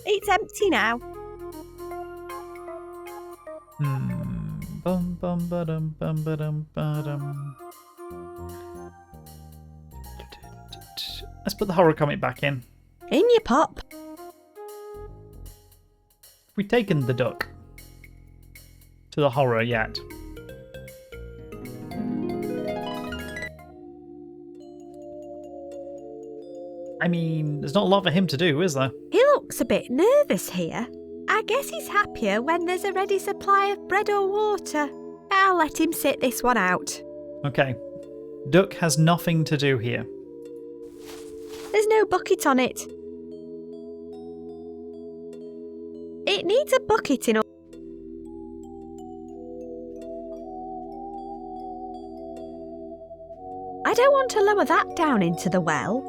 It's empty now. Bum bum ba-dum bum ba-dum ba-dum. Let's put the horror comic back in. In your pop. Have we taken the duck to the horror yet? I mean, there's not a lot for him to do, is there? He looks a bit nervous here. I guess he's happier when there's a ready supply of bread or water. I'll let him sit this one out. Okay. Duck has nothing to do here. There's no bucket on it. It needs a bucket in order. I don't want to lower that down into the well.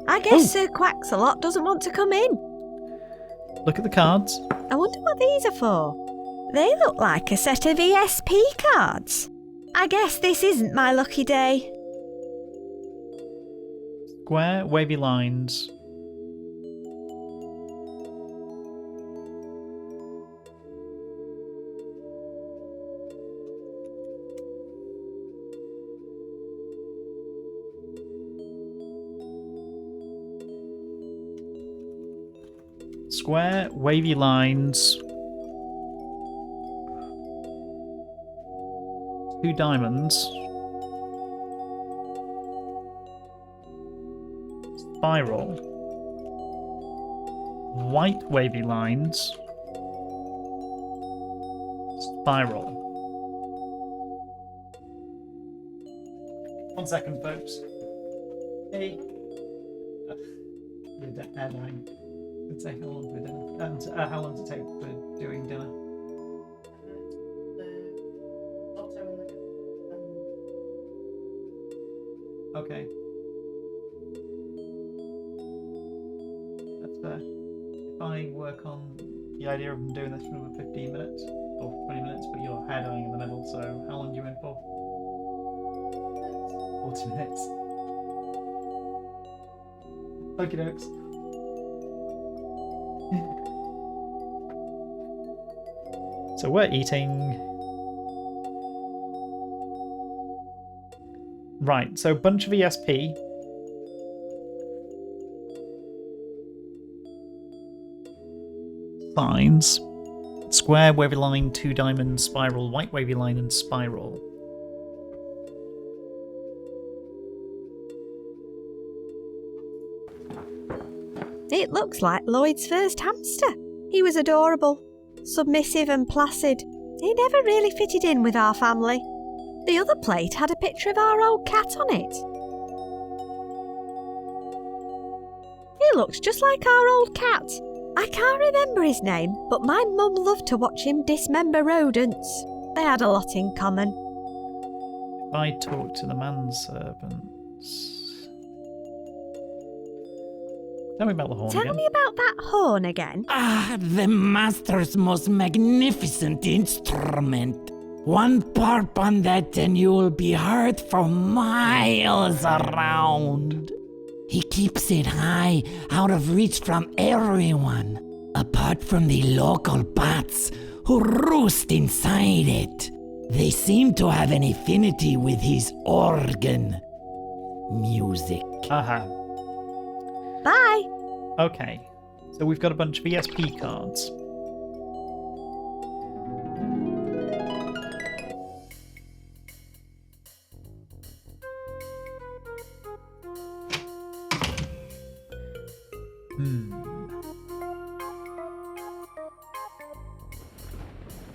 I guess Sir Quacks-a-Lot doesn't want to come in. Look at the cards. I wonder what these are for. They look like a set of ESP cards. I guess this isn't my lucky day. Square, wavy lines. Square, wavy lines. 2 diamonds. Spiral. White wavy lines. Spiral. 1 second, folks. Hey. Airline. Let's say how long for dinner. And how long does it take for doing dinner? Okay. That's fair. If I work on the idea of them doing this for another 15 minutes, or 20 minutes, but you're hair dyeing in the middle, so how long are you in for? 40 minutes. Okie dokes. So we're eating. Right, so bunch of ESP. spines. Square, wavy line, 2 diamonds, spiral, white wavy line, and spiral. It looks like Lloyd's first hamster. He was adorable, submissive and placid. He never really fitted in with our family. The other plate had a picture of our old cat on it. He looks just like our old cat. I can't remember his name, but my mum loved to watch him dismember rodents. They had a lot in common. If I talk to the manservants... Tell me about the horn Tell again. me about that horn again. Ah, the master's most magnificent instrument. One barb on that and you'll be heard for miles around. He keeps it high, out of reach from everyone, apart from the local bats who roost inside it. They seem to have an affinity with his organ music. Aha. Bye. Okay. So we've got a bunch of ESP cards.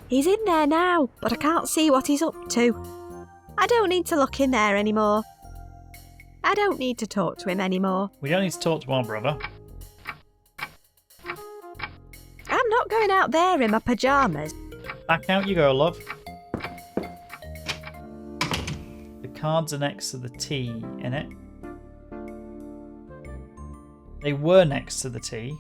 He's in there now, but I can't see what he's up to. I don't need to look in there anymore. I don't need to talk to him anymore. We don't need to talk to our brother. I'm not going out there in my pyjamas. Back out you go, love. The cards are next to the T, innit? They were next to the T.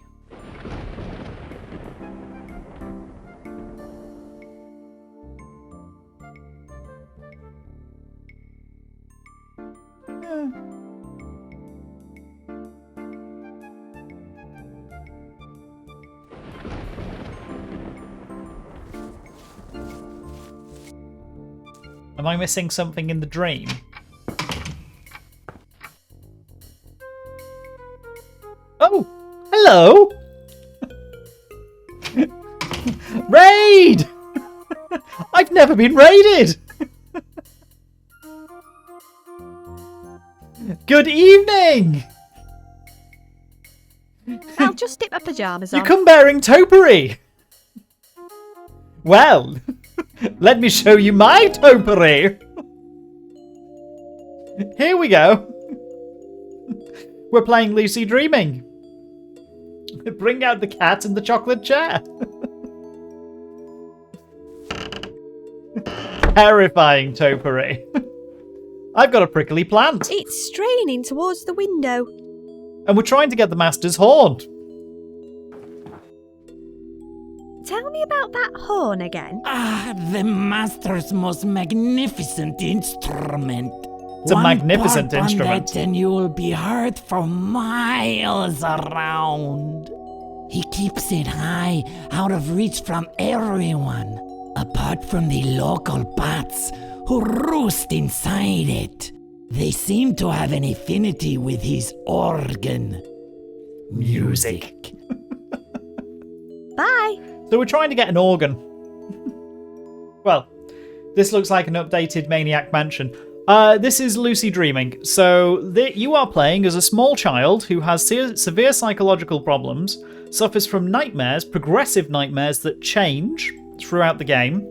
Am I missing something in the dream? Oh! Hello! Raid! I've never been raided! Good evening! I'll just stick my pyjamas You on. come bearing topiary! Well, let me show you my topiary! Here we go! We're playing Lucy Dreaming. Bring out the cat and the chocolate chair. Terrifying topiary. I've got a prickly plant. It's straining towards the window. And we're trying to get the master's horn. Tell me about that horn again. Ah, the master's most magnificent instrument. It's a magnificent barb on instrument. that and you'll be heard for miles around. He keeps it high, out of reach from everyone, apart from the local bats who roost inside it. They seem to have an affinity with his organ music. Bye. So we're trying to get an organ. Well, this looks like an updated Maniac Mansion. This is Lucy Dreaming. So you are playing as a small child who has severe psychological problems, suffers from nightmares, progressive nightmares that change throughout the game,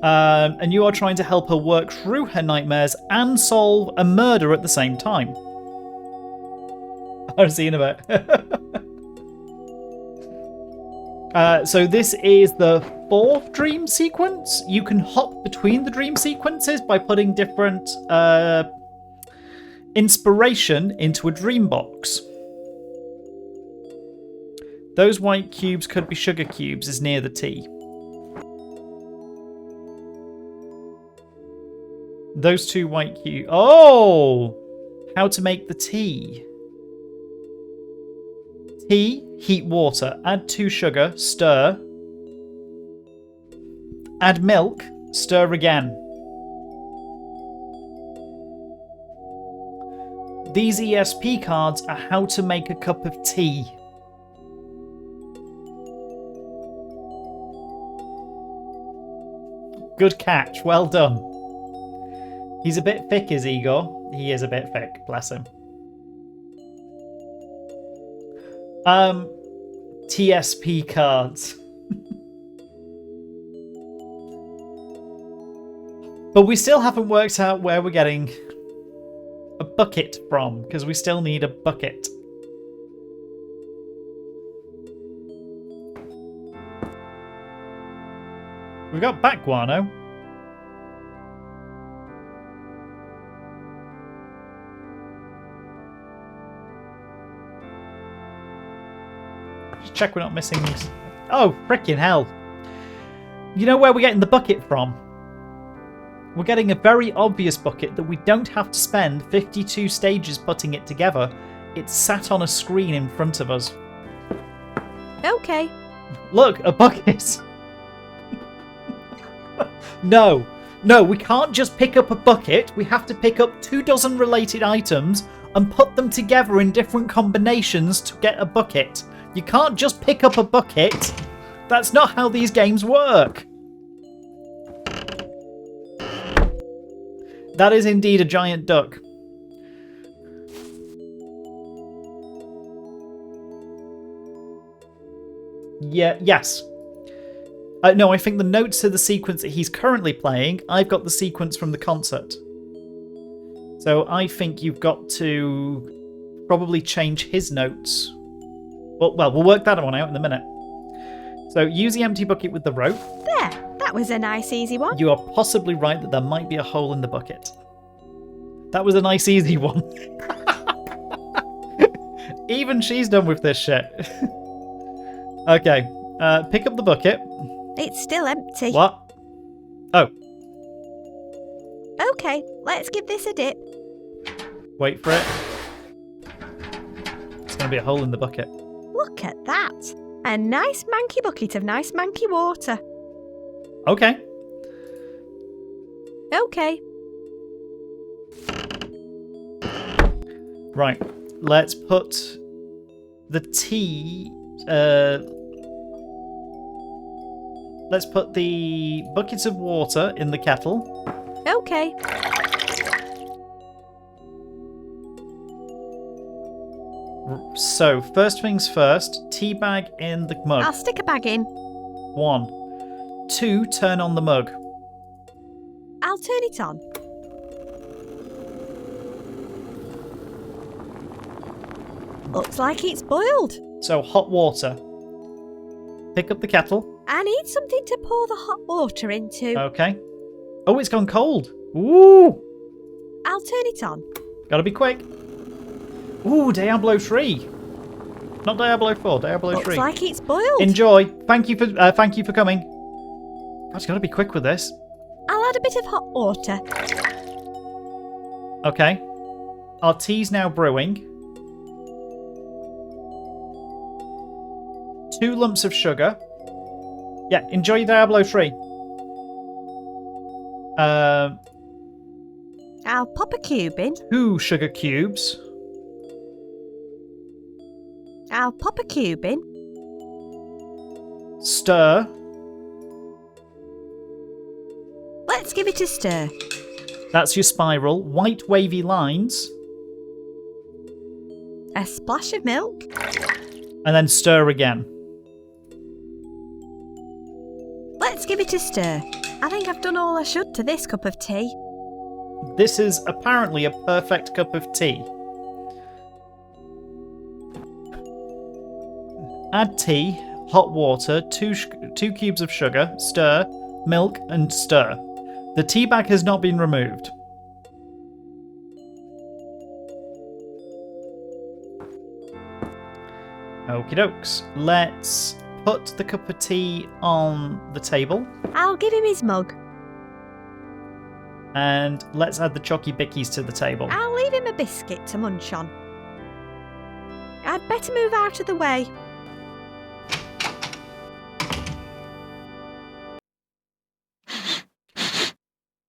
and you are trying to help her work through her nightmares and solve a murder at the same time. I'll see you in a bit. So this is the 4th dream sequence. You can hop between the dream sequences by putting different inspiration into a dream box. Those white cubes could be sugar cubes is near the T. Those 2 white cubes. Oh! How to make the tea. Tea, heat water, add 2 sugar, stir. Add milk, stir again. These ESP cards are how to make a cup of tea. Good catch. Well done. He's a bit thick, is Igor? He is a bit thick. Bless him. TSP cards. But we still haven't worked out where we're getting a bucket from, because we still need a bucket. We've got bat guano. Just check we're not missing... Oh, frickin' hell. You know where we're getting the bucket from? We're getting a very obvious bucket that we don't have to spend 52 stages putting it together. It's sat on a screen in front of us. Okay. Look, a bucket. No, we can't just pick up a bucket. We have to pick up 24 related items and put them together in different combinations to get a bucket. You can't just pick up a bucket. That's not how these games work. That is indeed a giant duck. Yeah, yes. No, I think the notes to the sequence that he's currently playing, I've got the sequence from the concert. So I think you've got to probably change his notes. Well, we'll work that one out in a minute. So use the empty bucket with the rope. There, that was a nice easy one. You are possibly right that there might be a hole in the bucket. That was a nice easy one. Even she's done with this shit. Okay, pick up the bucket. It's still empty. What? Oh. Okay, let's give this a dip. Wait for it. It's going to be a hole in the bucket. Look at that. A nice manky bucket of nice manky water. Okay. Okay. Right. Let's put the tea... let's put the buckets of water in the kettle. Okay. So, first things first, tea bag in the mug. I'll stick a bag in. 1. 2, turn on the mug. I'll turn it on. Looks like it's boiled. So, hot water. Pick up the kettle. I need something to pour the hot water into. Okay. Oh, it's gone cold. Ooh! I'll turn it on. Gotta be quick. Ooh, Diablo 3. Not Diablo 4, Diablo 3. Looks like it's boiled. Enjoy. Thank you for coming. I've got to be quick with this. I'll add a bit of hot water. Okay. Our tea's now brewing. 2 lumps of sugar. Yeah, enjoy Diablo 3. I'll pop a cube in. 2 sugar cubes. I'll pop a cube in. Stir. Let's give it a stir. That's your spiral. White wavy lines. A splash of milk. And then stir again. Let's give it a stir. I think I've done all I should to this cup of tea. This is apparently a perfect cup of tea. Add tea, hot water, 2 cubes of sugar, stir, milk, and stir. The tea bag has not been removed. Okie dokes. Let's put the cup of tea on the table. I'll give him his mug. And let's add the Chocky Bickies to the table. I'll leave him a biscuit to munch on. I'd better move out of the way.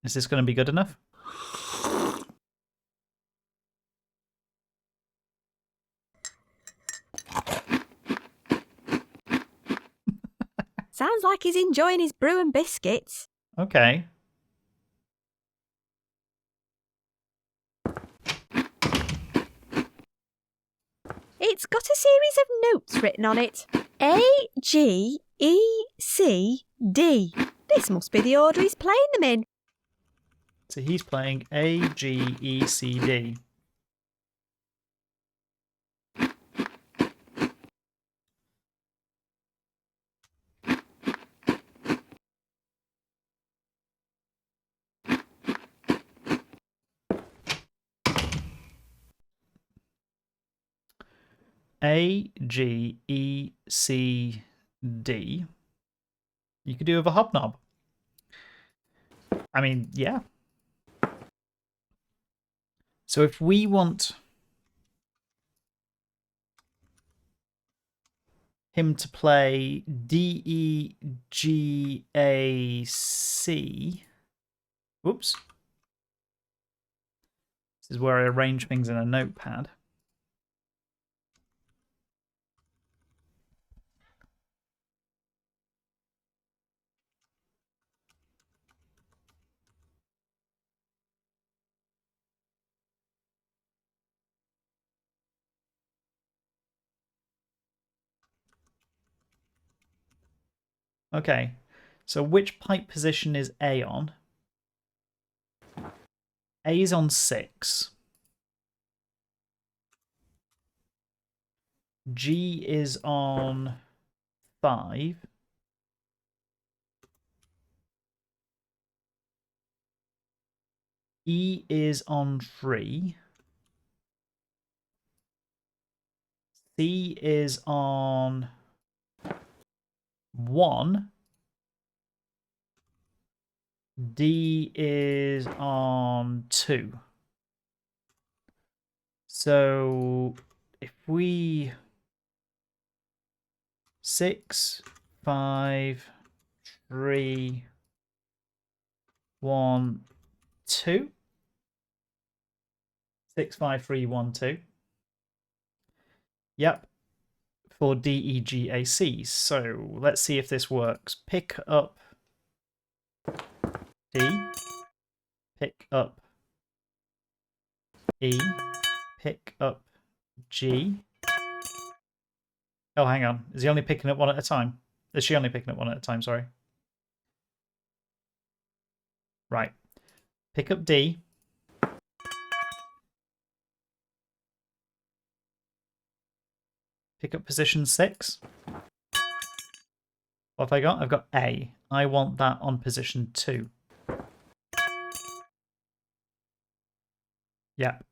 Is this going to be good enough? Sounds like he's enjoying his brew and biscuits. Okay. It's got a series of notes written on it. A, G, E, C, D. This must be the order he's playing them in. So he's playing A, G, E, C, D. A, G, E, C, D. You could do with a hobnob. I mean, yeah. So if we want him to play D, E, G, A, C. Whoops. This is where I arrange things in a notepad. Okay, so which pipe position is A on? A is on 6. G is on 5. E is on 3. C is on 1. D is on 2. So if we 6, 5, 3, 1, 2. 6, 5, 3, 1, 2. Yep. For D, E, G, A, C. So let's see if this works. Pick up D. Pick up E. Pick up G. Oh, hang on. Is he only picking up one at a time? Is she only picking up one at a time? Sorry. Right. Pick up D. Pick up position 6. What have I got? I've got A. I want that on position 2. Yep.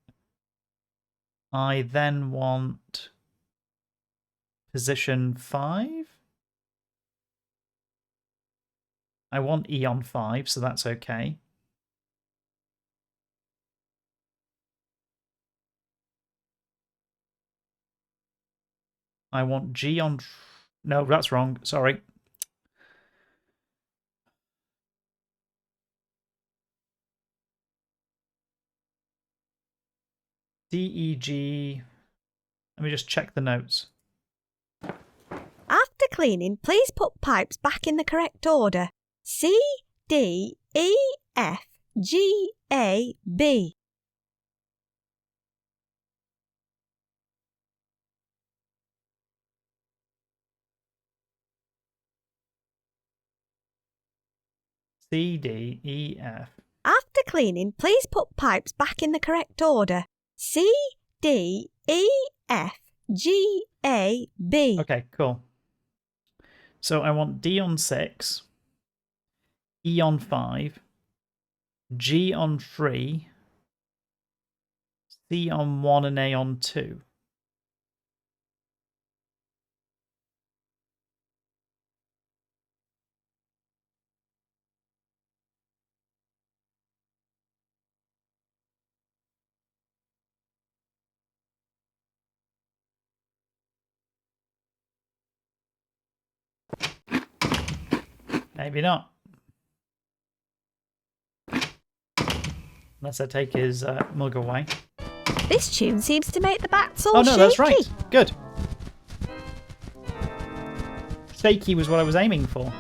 I then want position 5. I want E on 5, so that's okay. I want G on... No, that's wrong. Sorry. D, E, G... Let me just check the notes. After cleaning, please put pipes back in the correct order. C, D, E, F, G, A, B. C, D, E, F. After cleaning, please put pipes back in the correct order. C, D, E, F, G, A, B. Okay, cool. So I want D on 6, E on 5, G on 3, C on 1 and A on 2. Maybe not. Unless I take his mug away. This tune seems to make the bats all Oh no, shaky. that's right. Good. Shaky was what I was aiming for.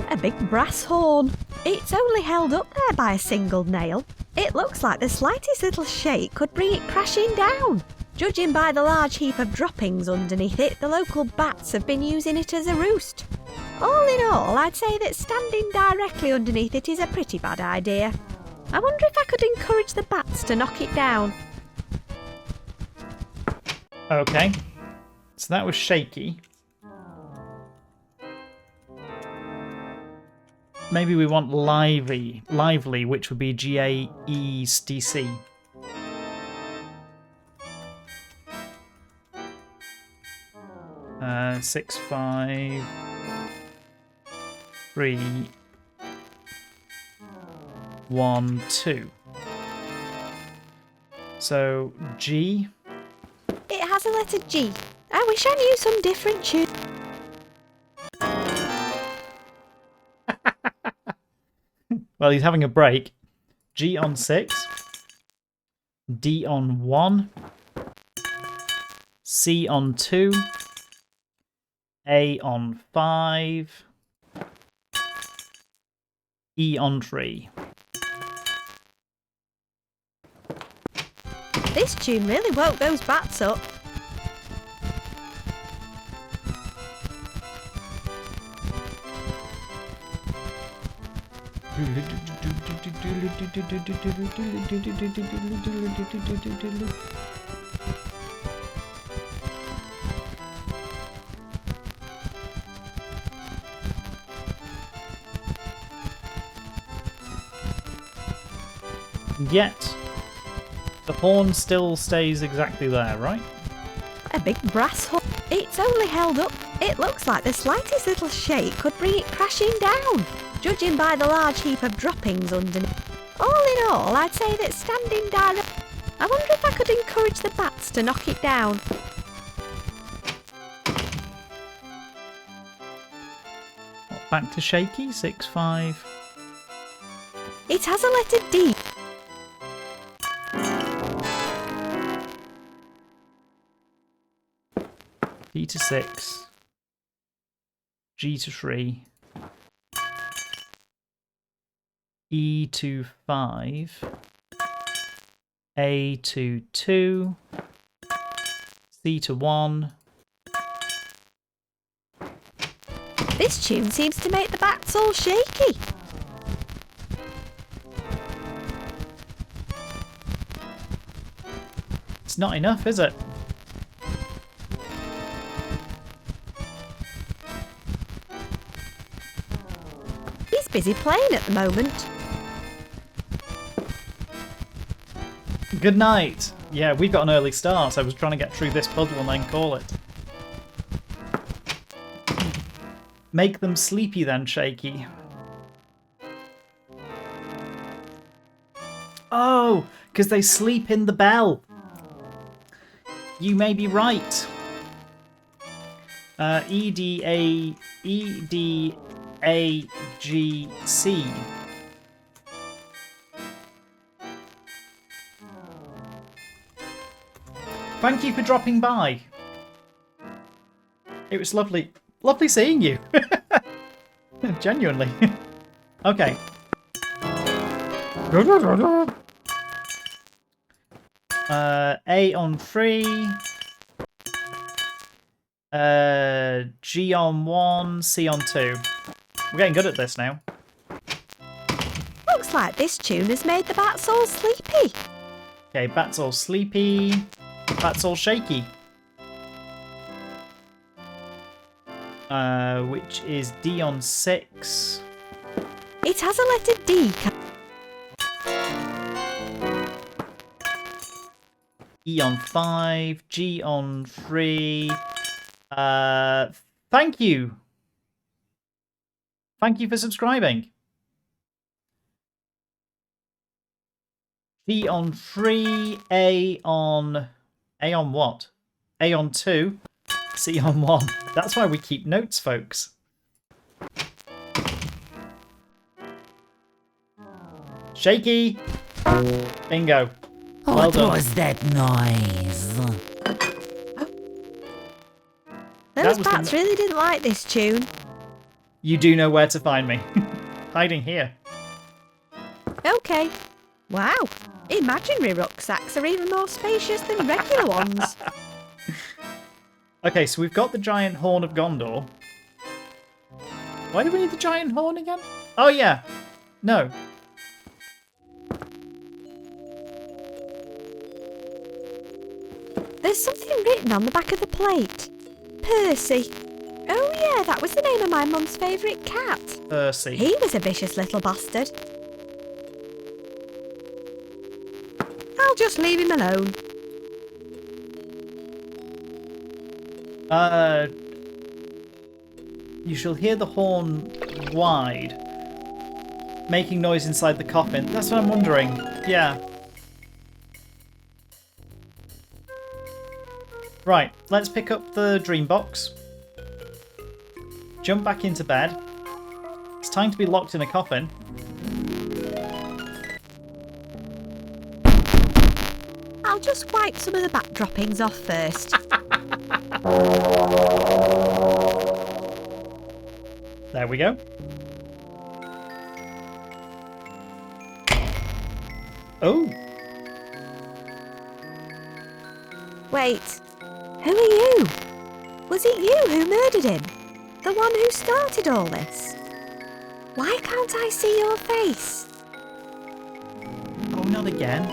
A big brass horn. It's only held up there by a single nail. It looks like the slightest little shake could bring it crashing down. Judging by the large heap of droppings underneath it, the local bats have been using it as a roost. All in all, I'd say that standing directly underneath it is a pretty bad idea. I wonder if I could encourage the bats to knock it down. Okay. So that was shaky. Maybe we want lively, which would be GAESDC. Uh, 6, 5, 3, 1, 2. So G. It has a letter G. I wish I knew some different tune. Well, he's having a break. G on 6. D on 1. C on 2. A on 5. E on 3. This tune really woke those bats up. Yet, the horn still stays exactly there, right? A big brass horn. It's only held up. It looks like the slightest little shake could bring it crashing down. Judging by the large heap of droppings underneath. All in all, I'd say that standing direct... I wonder if I could encourage the bats to knock it down. Back to shaky, 6, 5. It has a letter D. D to 6. G to 3. E to 5. A to 2. C to 1. This tune seems to make the bats all shaky. It's not enough, is it? He's busy playing at the moment. Good night. Yeah, we've got an early start, so I was trying to get through this puzzle and then call it. Make them sleepy then, Shaky. Oh, because they sleep in the bell. You may be right. EDAGC. Thank you for dropping by. It was lovely seeing you. Genuinely. Okay. A on 3. G on 1. C on 2. We're getting good at this now. Looks like this tune has made the bats all sleepy. Okay, bats all sleepy. Bats all shaky. Which is D on 6. It has a letter D. E on 5. G on 3. Thank you. Thank you for subscribing. D on 3. A on what? A on 2. C on 1. That's why we keep notes, folks. Shaky. Bingo. Well What done. was that noise? Those was bats really didn't like this tune. You do know where to find me. Hiding here. Okay. Wow. Imaginary rucksacks are even more spacious than regular ones. Okay, so we've got the giant horn of Gondor. Why do we need the giant horn again? Oh, yeah. No. There's something written on the back of the plate. Percy. Oh yeah, that was the name of my mum's favourite cat. Percy. He was a vicious little bastard. I'll just leave him alone. You shall hear the horn wide, making noise inside the coffin. That's what I'm wondering. Yeah. Right, let's pick up the dream box. Jump back into bed. It's time to be locked in a coffin. I'll just wipe some of the bat droppings off first. There we go. Oh. Wait, who are you? Was it you who murdered him? The one who started all this? Why can't I see your face? Oh, not again.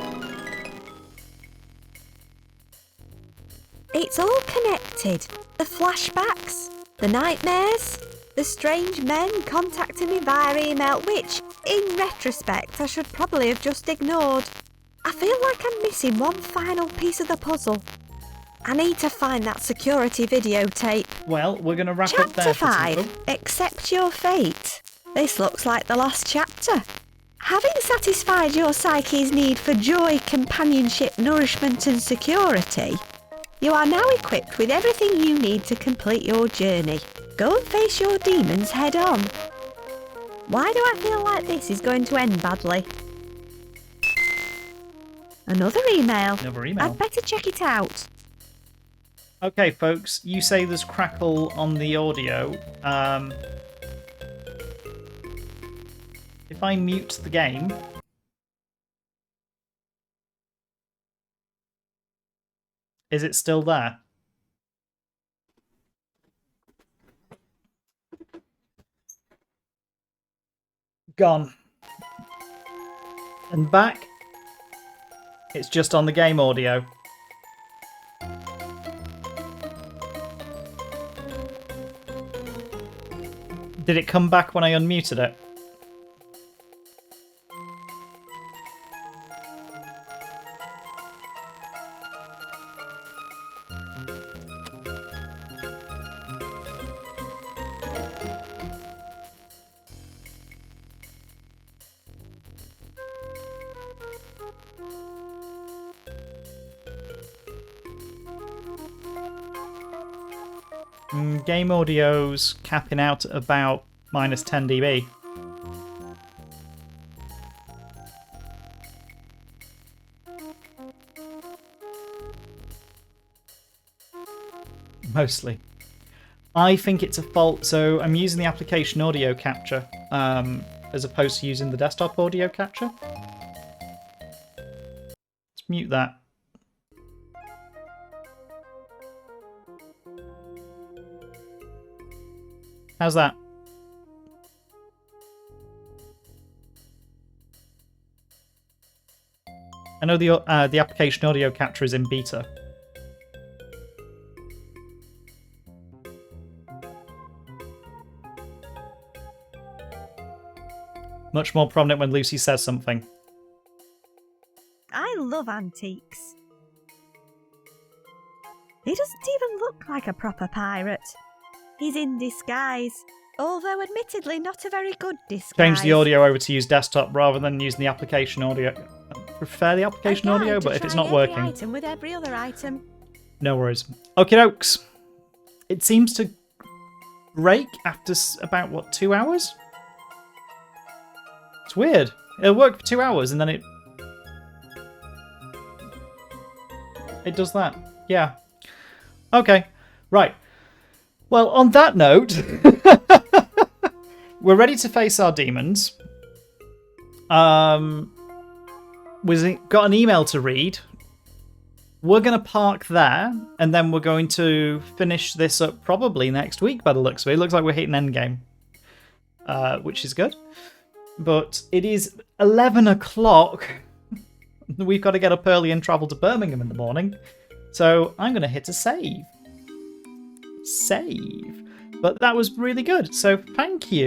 It's all connected. The flashbacks, the nightmares, the strange men contacting me via email, which, in retrospect, I should probably have just ignored. I feel like I'm missing one final piece of the puzzle. I need to find that security videotape. Well, we're going to wrap up there. Chapter 5, Accept Your Fate. This looks like the last chapter. Having satisfied your psyche's need for joy, companionship, nourishment and security, you are now equipped with everything you need to complete your journey. Go and face your demons head on. Why do I feel like this is going to end badly? Another email. Another email. I'd better check it out. Okay, folks, you say there's crackle on the audio. If I mute the game... Is it still there? Gone. And back. It's just on the game audio. Did it come back when I unmuted it? Game audio's capping out at about minus 10 dB. Mostly. I think it's a fault, so I'm using the application audio capture as opposed to using the desktop audio capture. Let's mute that. How's that? I know the application audio capture is in beta. Much more prominent when Lucy says something. I love antiques. He doesn't even look like a proper pirate. He's in disguise, although admittedly not a very good disguise. Change the audio over to use desktop rather than using the application audio. I prefer the application audio, but if it's not working... Item with every other item. No worries. Okie dokes. It seems to break after about, what, 2 hours? It's weird. It'll work for 2 hours and then it does that. Yeah. Okay. Right. Well, on that note, we're ready to face our demons. We've got an email to read. We're going to park there, and then we're going to finish this up probably next week by the looks of it. It looks like we're hitting endgame, which is good. But it is 11 o'clock. We've got to get up early and travel to Birmingham in the morning. So I'm going to hit a save. But that was really good. So thank you